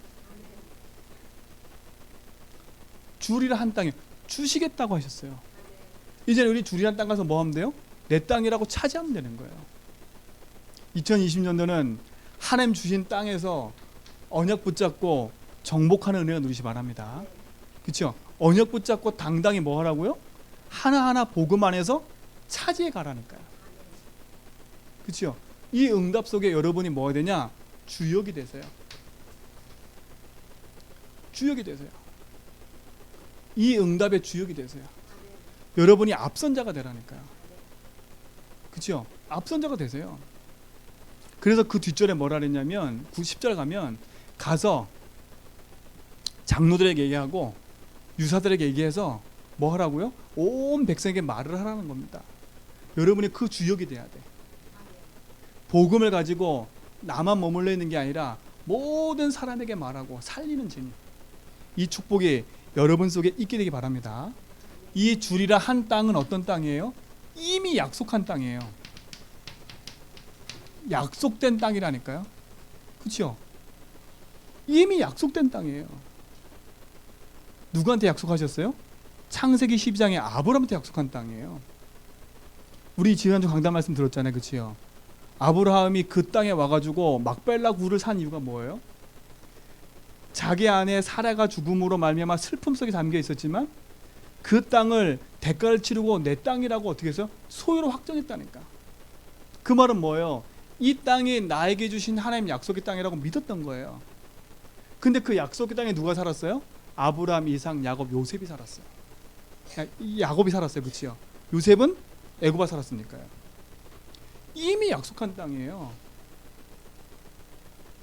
주리라 한 땅에 주시겠다고 하셨어요. 이제 우리 주리라 한 땅 가서 뭐 하면 돼요? 내 땅이라고 차지하면 되는 거예요. 2020년도는 하나님 주신 땅에서 언약 붙잡고 정복하는 은혜가 누리시 바랍니다. 그렇죠? 언약 붙잡고 당당히 뭐 하라고요? 하나하나 복음 안에서 차지해 가라니까요. 그렇죠? 이 응답 속에 여러분이 뭐 해야 되냐? 주역이 되세요. 주역이 되세요. 이 응답의 주역이 되세요. 여러분이 앞선자가 되라니까요. 그렇죠? 앞선자가 되세요. 그래서 그 뒷절에 뭐라 그랬냐면 10절 가면 가서 장로들에게 얘기하고 유사들에게 얘기해서 뭐 하라고요? 온 백성에게 말을 하라는 겁니다. 여러분이 그 주역이 돼야 돼. 복음을 가지고 나만 머물러 있는 게 아니라 모든 사람에게 말하고 살리는 진이. 이 축복이 여러분 속에 있게 되기 바랍니다. 이 주리라 한 땅은 어떤 땅이에요? 이미 약속한 땅이에요. 약속된 땅이라니까요. 그렇죠? 이미 약속된 땅이에요. 누구한테 약속하셨어요? 창세기 12장에 아브라함한테 약속한 땅이에요. 우리 지난주 강단 말씀 들었잖아요. 그렇죠? 아브라함이 그 땅에 와가지고 막벨라 굴을 산 이유가 뭐예요? 자기 아내 사라가 죽음으로 말미암아 슬픔 속에 잠겨 있었지만 그 땅을 대가를 치르고 내 땅이라고 어떻게 해서 소유로 확정했다니까. 그 말은 뭐예요? 이 땅이 나에게 주신 하나님 약속의 땅이라고 믿었던 거예요. 근데 그 약속의 땅에 누가 살았어요? 아브라함, 이삭, 야곱, 요셉이 살았어요. 야곱이 살았어요. 그렇죠? 요셉은 애굽에 살았으니까요. 이미 약속한 땅이에요.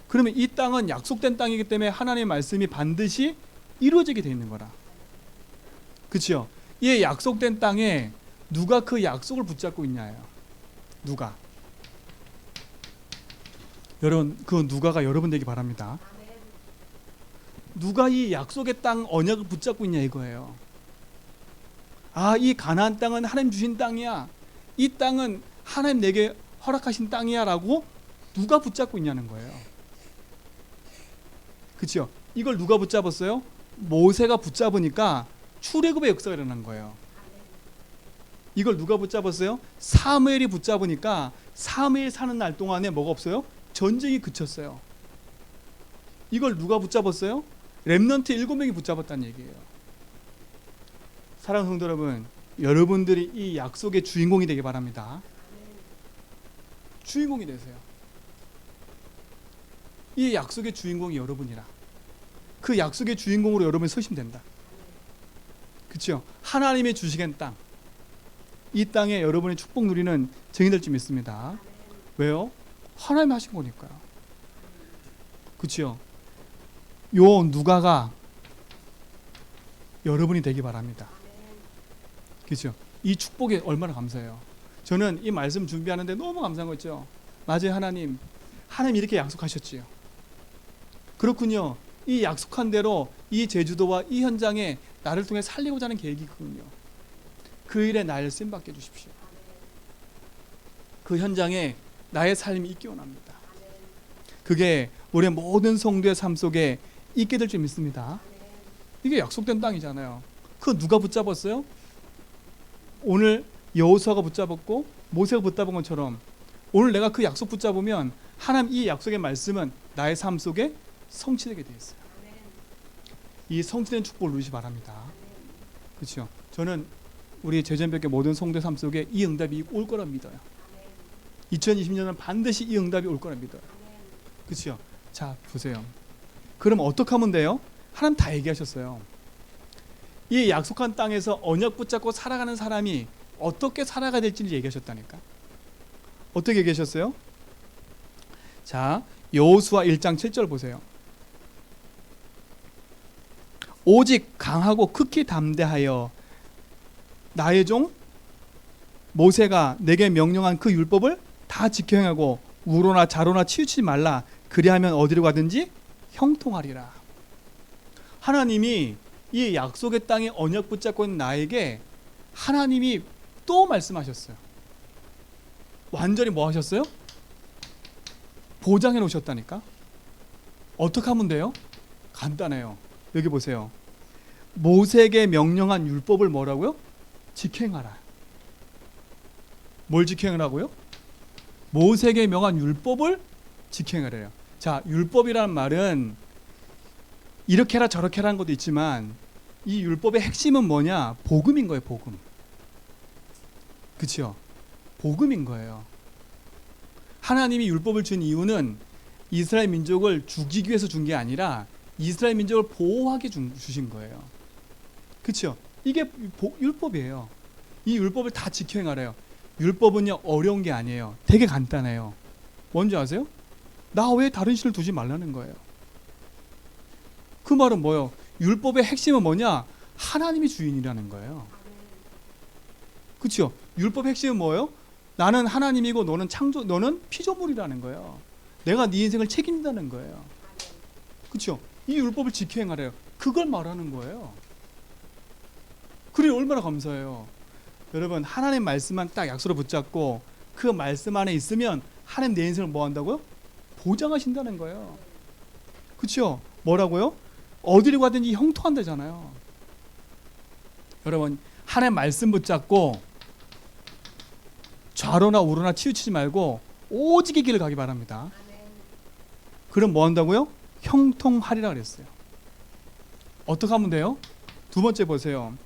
그러면 이 땅은 약속된 땅이기 때문에 하나님의 말씀이 반드시 이루어지게 돼 있는 거라. 그렇죠? 이 약속된 땅에 누가 그 약속을 붙잡고 있냐예요. 누가? 여러분, 그 누가가 여러분 되기 바랍니다. 누가 이 약속의 땅 언약을 붙잡고 있냐 이거예요. 아, 이 가나안 땅은 하나님 주신 땅이야. 이 땅은 하나님 내게 허락하신 땅이야 라고 누가 붙잡고 있냐는 거예요. 그렇죠? 이걸 누가 붙잡았어요? 모세가 붙잡으니까 출애굽의 역사가 일어난 거예요. 이걸 누가 붙잡았어요? 사무엘이 붙잡으니까 사무엘 사는 날 동안에 뭐가 없어요? 전쟁이 그쳤어요. 이걸 누가 붙잡았어요? 렘넌트 7명이 붙잡았다는 얘기예요. 사랑하는 성도 여러분, 여러분들이 이 약속의 주인공이 되기 바랍니다. 주인공이 되세요. 이 약속의 주인공이 여러분이라. 그 약속의 주인공으로 여러분이 서시면 된다. 그렇죠? 하나님의 주시는 땅, 이 땅에 여러분의 축복 누리는 증인될 줄 믿습니다. 왜요? 하나님이 하신 거니까요. 그렇죠? 요 누가가 여러분이 되기 바랍니다. 그렇죠? 이 축복에 얼마나 감사해요. 저는 이 말씀 준비하는데 너무 감사한 거 있죠. 맞아요. 하나님 이렇게 약속하셨지요. 그렇군요. 이 약속한 대로 이 제주도와 이 현장에 나를 통해 살리고자 하는 계획이 있군요. 그 일에 나를 쓰임받게 해주십시오. 그 현장에 나의 삶이 있기 원합니다. 그게 우리의 모든 성도의 삶 속에 있게 될 줄 믿습니다. 이게 약속된 땅이잖아요. 그거 누가 붙잡았어요? 오늘 여호수아가 붙잡았고 모세가 붙잡은 것처럼 오늘 내가 그 약속 붙잡으면 하나님 이 약속의 말씀은 나의 삶 속에 성취되게 되어 있어요. 이 성취된 축복을 누리시 바랍니다. 그렇죠? 저는 우리 제전벽의 모든 성도의 삶 속에 이 응답이 올 거라 믿어요. 2020년은 반드시 이 응답이 올 거라 믿어요. 그렇죠? 자, 보세요. 그럼 어떻게 하면 돼요? 하나님 다 얘기하셨어요. 이 약속한 땅에서 언약 붙잡고 살아가는 사람이 어떻게 살아가야 될지를 얘기하셨다니까. 어떻게 얘기하셨어요? 자, 여호수아 1장 7절 보세요. 오직 강하고 극히 담대하여 나의 종 모세가 내게 명령한 그 율법을 다 지켜 행하고 우로나 자로나 치우치지 말라. 그리하면 어디로 가든지 형통하리라. 하나님이 이 약속의 땅에 언약 붙잡고 있는 나에게 하나님이 또 말씀하셨어요. 완전히 뭐 하셨어요? 보장해 놓으셨다니까. 어떻게 하면 돼요? 간단해요. 여기 보세요. 모세에게 명령한 율법을 뭐라고요? 지켜행하라. 뭘 지켜행하라고요? 모세에게 명한 율법을 지켜행하래요. 자, 율법이라는 말은 이렇게 해라 저렇게 하라는 것도 있지만 이 율법의 핵심은 뭐냐? 복음인 거예요. 복음. 그렇죠? 복음인 거예요. 하나님이 율법을 준 이유는 이스라엘 민족을 죽이기 위해서 준 게 아니라 이스라엘 민족을 보호하게 주신 거예요. 그렇죠? 이게 율법이에요. 이 율법을 다 지켜 행하래요. 율법은요 어려운 게 아니에요. 되게 간단해요. 뭔지 아세요? 나 외에 다른 신을 두지 말라는 거예요. 그 말은 뭐예요? 율법의 핵심은 뭐냐? 하나님이 주인이라는 거예요. 그렇죠? 율법의 핵심은 뭐예요? 나는 하나님이고 너는 피조물이라는 거예요. 내가 네 인생을 책임진다는 거예요. 그렇죠? 이 율법을 지켜 행하래요. 그걸 말하는 거예요. 그래 얼마나 감사해요. 여러분 하나님 말씀만 딱 약속으로 붙잡고 그 말씀 안에 있으면 하나님 내 인생을 뭐 한다고요? 보장하신다는 거예요. 그렇죠? 뭐라고요? 어디를 가든지 형통한다잖아요. 여러분 하나님 말씀 붙잡고 좌로나 우로나 치우치지 말고 오직의 길을 가기 바랍니다. 그럼 뭐 한다고요? 형통하리라 그랬어요. 어떻게 하면 돼요? 두 번째 보세요.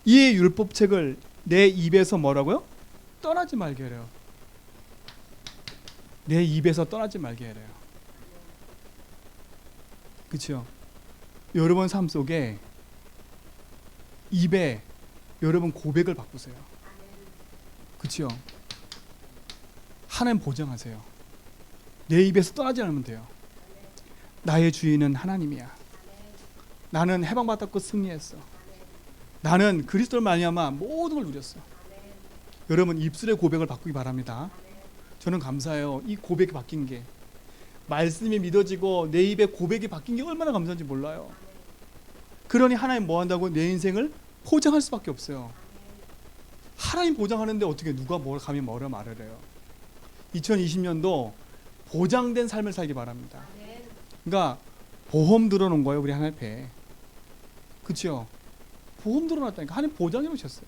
이 율법책을 내 입에서 뭐라고요? 떠나지 말게 해요. 내 입에서 떠나지 말게 해요. 그렇죠? 여러분 삶 속에 입에 여러분 고백을 바꾸세요. 그렇죠? 하나님 보장하세요. 내 입에서 떠나지 않으면 돼요. 나의 주인은 하나님이야. 나는 해방받았고 승리했어. 나는 그리스도를 말미암아 모든 걸 누렸어. 여러분 입술의 고백을 바꾸기 바랍니다. 저는 감사해요. 이 고백이 바뀐 게 말씀이 믿어지고 내 입에 고백이 바뀐 게 얼마나 감사한지 몰라요. 그러니 하나님 뭐 한다고? 내 인생을 포장할 수밖에 없어요. 하나님 보장하는데 어떻게 누가 감히 뭐라 말을 해요. 2020년도 보장된 삶을 살기 바랍니다. 그러니까 보험 들어놓은 거예요. 우리 하나님 앞에. 그렇죠? 보험 들어놨다니까. 하나님 보장해 놓으셨어요.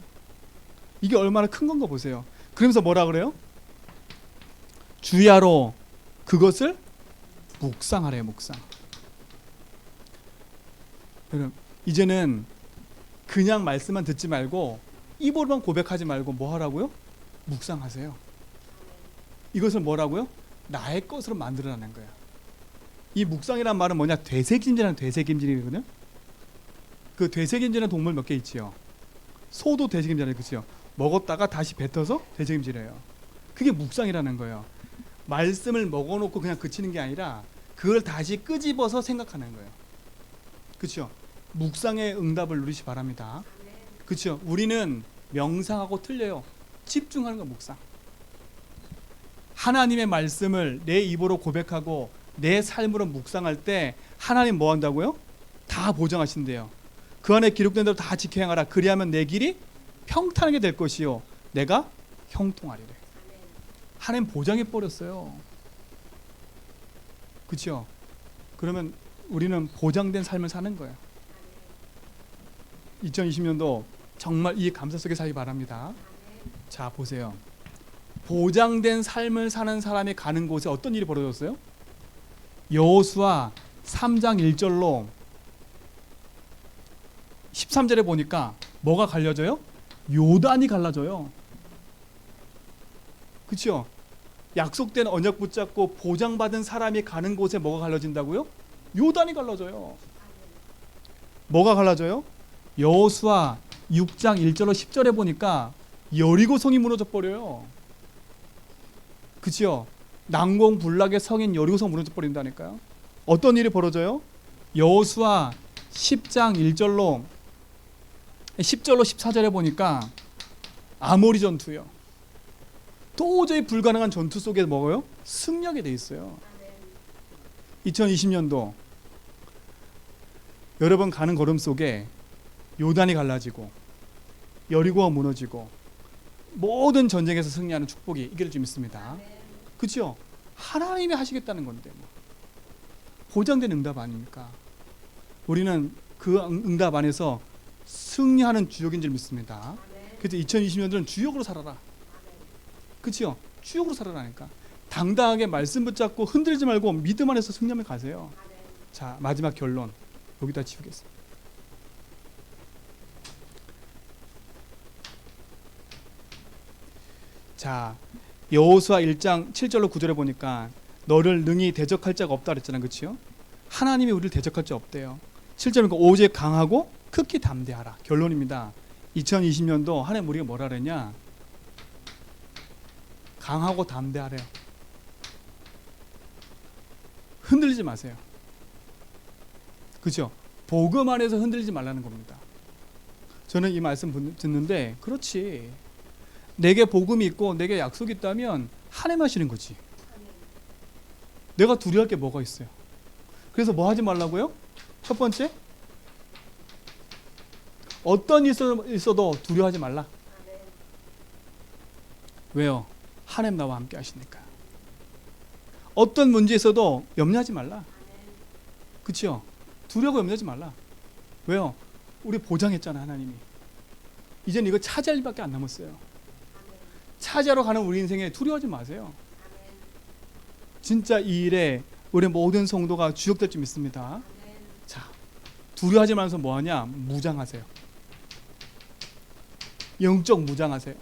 이게 얼마나 큰 건가 보세요. 그러면서 뭐라 그래요? 주야로 그것을 묵상하래요. 묵상. 여러분 이제는 그냥 말씀만 듣지 말고 입으로만 고백하지 말고 뭐 하라고요? 묵상하세요. 이것을 뭐라고요? 나의 것으로 만들어내는 거예요. 이 묵상이란 말은 뭐냐? 되새김질하는 되새김질이거든요. 그 되새김질하는 동물 몇 개 있지요. 소도 되새김질하는 그치요. 먹었다가 다시 뱉어서 되새김질해요. 그게 묵상이라는 거예요. 말씀을 먹어놓고 그냥 그치는 게 아니라 그걸 다시 끄집어서 생각하는 거예요. 그렇죠? 묵상의 응답을 누리시 바랍니다. 그렇죠? 우리는 명상하고 틀려요. 집중하는 거 묵상. 하나님의 말씀을 내 입으로 고백하고 내 삶으로 묵상할 때 하나님 뭐 한다고요? 다 보장하신대요. 그 안에 기록된 대로 다 지켜 행하라. 그리하면 내 길이 평탄하게 될 것이요 내가 형통하리래. 하나님 보장해 버렸어요. 그렇죠? 그러면 우리는 보장된 삶을 사는 거예요. 2020년도 정말 이 감사 속에 살기 바랍니다. 자, 보세요. 보장된 삶을 사는 사람이 가는 곳에 어떤 일이 벌어졌어요? 여호수아 3장 1절로 13절에 보니까 뭐가 갈라져요? 요단이 갈라져요. 그렇죠? 약속된 언약 붙잡고 보장받은 사람이 가는 곳에 뭐가 갈라진다고요? 요단이 갈라져요. 뭐가 갈라져요? 여호수아 6장 1절로 10절에 보니까 여리고성이 무너져 버려요. 그치요? 난공불락의 성인 여리고성 무너져 버린다니까요. 어떤 일이 벌어져요? 여호수아 10장 1절로 10절로 14절에 보니까 아모리 전투요. 도저히 불가능한 전투 속에 먹어요? 승리하게 돼 있어요. 2020년도 여러분 가는 걸음 속에 요단이 갈라지고 여리고가 무너지고 모든 전쟁에서 승리하는 축복이 있기를 좀 믿습니다. 그렇죠? 하나님이 하시겠다는 건데 뭐. 보장된 응답 아닙니까? 우리는 그 응답 안에서 승리하는 주역인 줄 믿습니다. 그래서 2020년도는 주역으로 살아라. 그렇죠? 주역으로 살아라니까. 당당하게 말씀 붙잡고 흔들지 말고 믿음 안에서 승리하며 가세요. 자, 마지막 결론 여기다 지우겠습니다. 자, 여호수아 1장 7절로 9절에 보니까 너를 능히 대적할 자가 없다 그랬잖아요. 그렇죠? 하나님이 우리를 대적할 자 없대요. 7절이니까 오직 강하고 극히 담대하라. 결론입니다. 2020년도 하나님 우리가 뭐라 그랬냐? 강하고 담대하래요. 흔들리지 마세요. 그렇죠? 복음 안에서 흔들리지 말라는 겁니다. 저는 이 말씀 듣는데 그렇지. 내게 복음이 있고 내게 약속이 있다면 하나님 하시는 거지. 내가 두려워할 게 뭐가 있어요? 그래서 뭐 하지 말라고요? 첫 번째, 어떤 일이 있어도 두려워하지 말라. 왜요? 하나님 나와 함께 하시니까. 어떤 문제 있어도 염려하지 말라. 그렇죠? 두려워 염려하지 말라. 왜요? 우리 보장했잖아 하나님이. 이제는 이거 차지할 일밖에 안 남았어요. 차지하러 가는 우리 인생에 두려워하지 마세요. 진짜 이 일에 우리 모든 성도가 주역될 줄 믿습니다. 자, 두려워하지 말면서 뭐하냐? 무장하세요. 영적 무장하세요.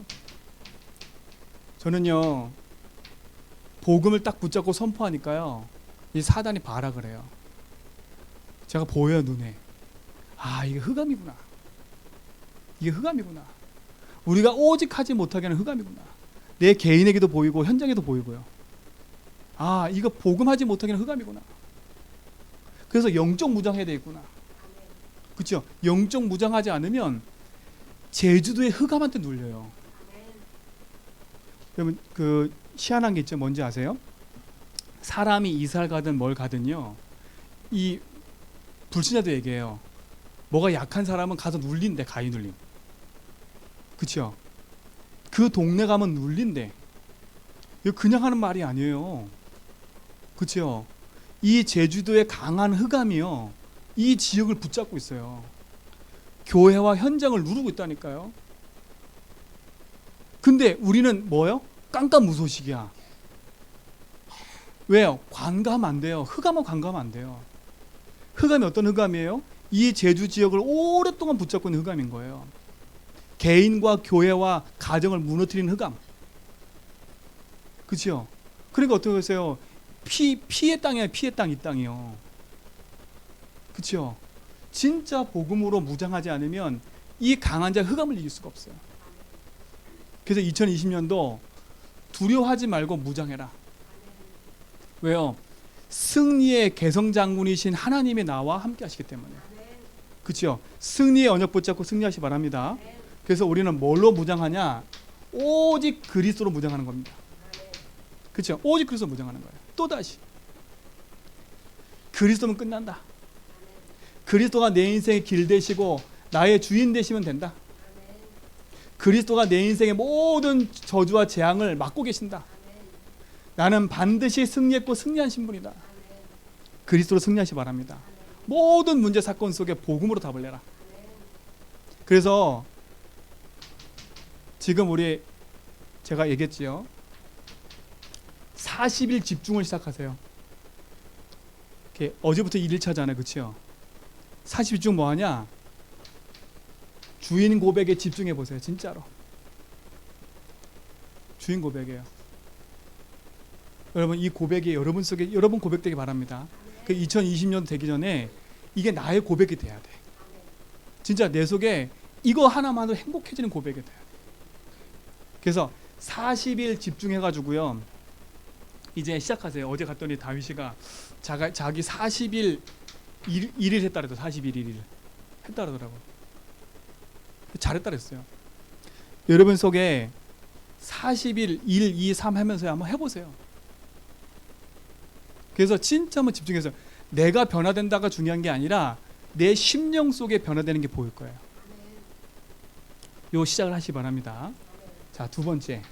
저는요 복음을 딱 붙잡고 선포하니까요 이 사단이 봐라 그래요. 제가 보여요 눈에. 아, 이게 흑암이구나. 이게 흑암이구나. 우리가 오직 하지 못하게 하는 흑암이구나. 내 개인에게도 보이고 현장에도 보이고요. 아, 이거 복음하지 못하게 하는 흑암이구나. 그래서 영적 무장해야 되겠구나. 그렇죠? 영적 무장하지 않으면 제주도의 흑암한테 눌려요. 여러분 그 희한한 게 있죠. 뭔지 아세요? 사람이 이사를 가든 뭘 가든요 이 불신자도 얘기해요. 뭐가 약한 사람은 가서 눌린대. 가위 눌림. 그쵸? 그 동네 가면 눌린대. 이거 그냥 하는 말이 아니에요. 그쵸? 이 제주도의 강한 흑암이요 이 지역을 붙잡고 있어요. 교회와 현장을 누르고 있다니까요. 근데 우리는 뭐예요? 깜깜무소식이야. 왜요? 관가하면 안 돼요. 흑암은 관가하면 안 돼요. 흑암이 어떤 흑암이에요? 이 제주 지역을 오랫동안 붙잡고 있는 흑암인 거예요. 개인과 교회와 가정을 무너뜨리는 흑암. 그렇죠? 그러니까 어떻게 하세요? 피의 땅이에요. 피의 땅, 이 땅이요. 그렇죠? 진짜 복음으로 무장하지 않으면 이 강한 자 흑암을 이길 수가 없어요. 그래서 2020년도 두려워하지 말고 무장해라. 왜요? 승리의 개성장군이신 하나님이 나와 함께 하시기 때문에. 그렇죠? 승리의 언약 붙잡고 승리하시기 바랍니다. 그래서 우리는 뭘로 무장하냐? 오직 그리스도로 무장하는 겁니다. 그렇죠? 오직 그리스도로 무장하는 거예요. 또다시 그리스도면 끝난다. 그리스도가 내 인생의 길 되시고 나의 주인 되시면 된다. 그리스도가 내 인생의 모든 저주와 재앙을 맡고 계신다. 나는 반드시 승리했고 승리한 신분이다. 그리스도로 승리하시 바랍니다. 모든 문제 사건 속에 복음으로 답을 내라. 그래서 지금 제가 얘기했지요. 40일 집중을 시작하세요. 어제부터 1일차잖아요. 그렇죠? 40일 집중 뭐하냐? 주인 고백에 집중해 보세요. 진짜로. 주인 고백이에요. 여러분 이 고백이 여러분 속에 여러분 고백되기 바랍니다. 그 2020년 되기 전에 이게 나의 고백이 돼야 돼. 진짜 내 속에 이거 하나만으로 행복해지는 고백이 돼야 돼. 그래서 40일 집중해 가지고요. 이제 시작하세요. 어제 갔더니 다윗이가 자기 40일 1일 했다 그래도 40일 1일 했다 그러더라고. 잘했다 그랬어요. 여러분 속에 40일 1, 2, 3 하면서 한번 해보세요. 그래서 진짜 한번 집중해서 내가 변화된다가 중요한 게 아니라 내 심령 속에 변화되는 게 보일 거예요. 요 시작을 하시기 바랍니다. 자, 두 번째.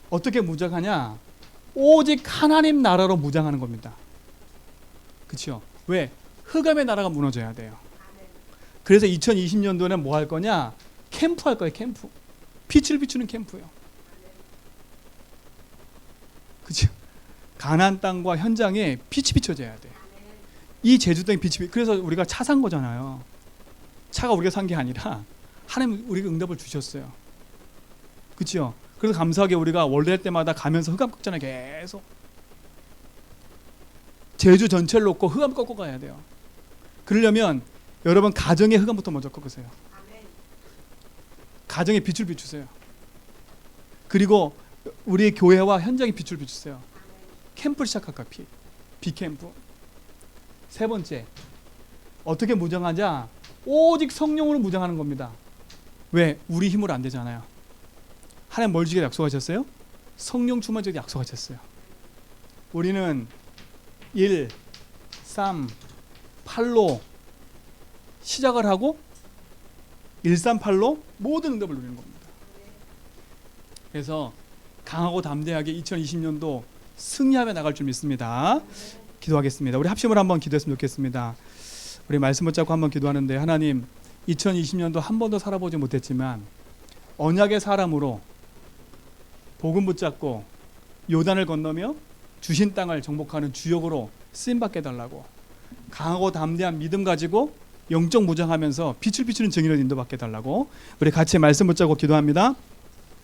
어떻게 무장하냐? 오직 하나님 나라로 무장하는 겁니다. 그렇죠? 왜? 흑암의 나라가 무너져야 돼요. 그래서 2020년도에는 뭐 할 거냐? 캠프 할 거예요. 캠프. 빛을 비추는 캠프요. 그렇죠? 가나안 땅과 현장에 빛이 비춰져야 돼. 이 제주 땅에 빛이 그래서 우리가 차 산 거잖아요. 차가 우리가 산 게 아니라 하나님 우리가 응답을 주셨어요. 그렇죠? 그래서 감사하게 우리가 원래 할 때마다 가면서 흑암 꺾잖아요. 계속 제주 전체를 놓고 흑암 꺾고 가야 돼요. 그러려면 여러분 가정의 흑암부터 먼저 꺾으세요. 가정에 빛을 비추세요. 그리고 우리 교회와 현장에 빛을 비추세요. 캠프를 시작할까? 비캠프. 세 번째, 어떻게 무장하자? 오직 성령으로 무장하는 겁니다. 왜? 우리 힘으로 안 되잖아요. 하나님 뭘 주기로 약속하셨어요? 성령 충만 주기로 약속하셨어요. 우리는 1, 3, 8로 시작을 하고 138로 모든 응답을 누리는 겁니다. 그래서 강하고 담대하게 2020년도 승리하며 나갈 줄 믿습니다. 기도하겠습니다. 우리 합심을 한번 기도했으면 좋겠습니다. 우리 말씀 붙잡고 한번 기도하는데, 하나님 2020년도 한 번도 살아보지 못했지만 언약의 사람으로 복음 붙잡고 요단을 건너며 주신 땅을 정복하는 주역으로 쓰임받게 해달라고, 강하고 담대한 믿음 가지고 영적 무장하면서 빛을 비추는 증인으로 인도받게 해달라고 우리 같이 말씀 붙잡고 기도합니다.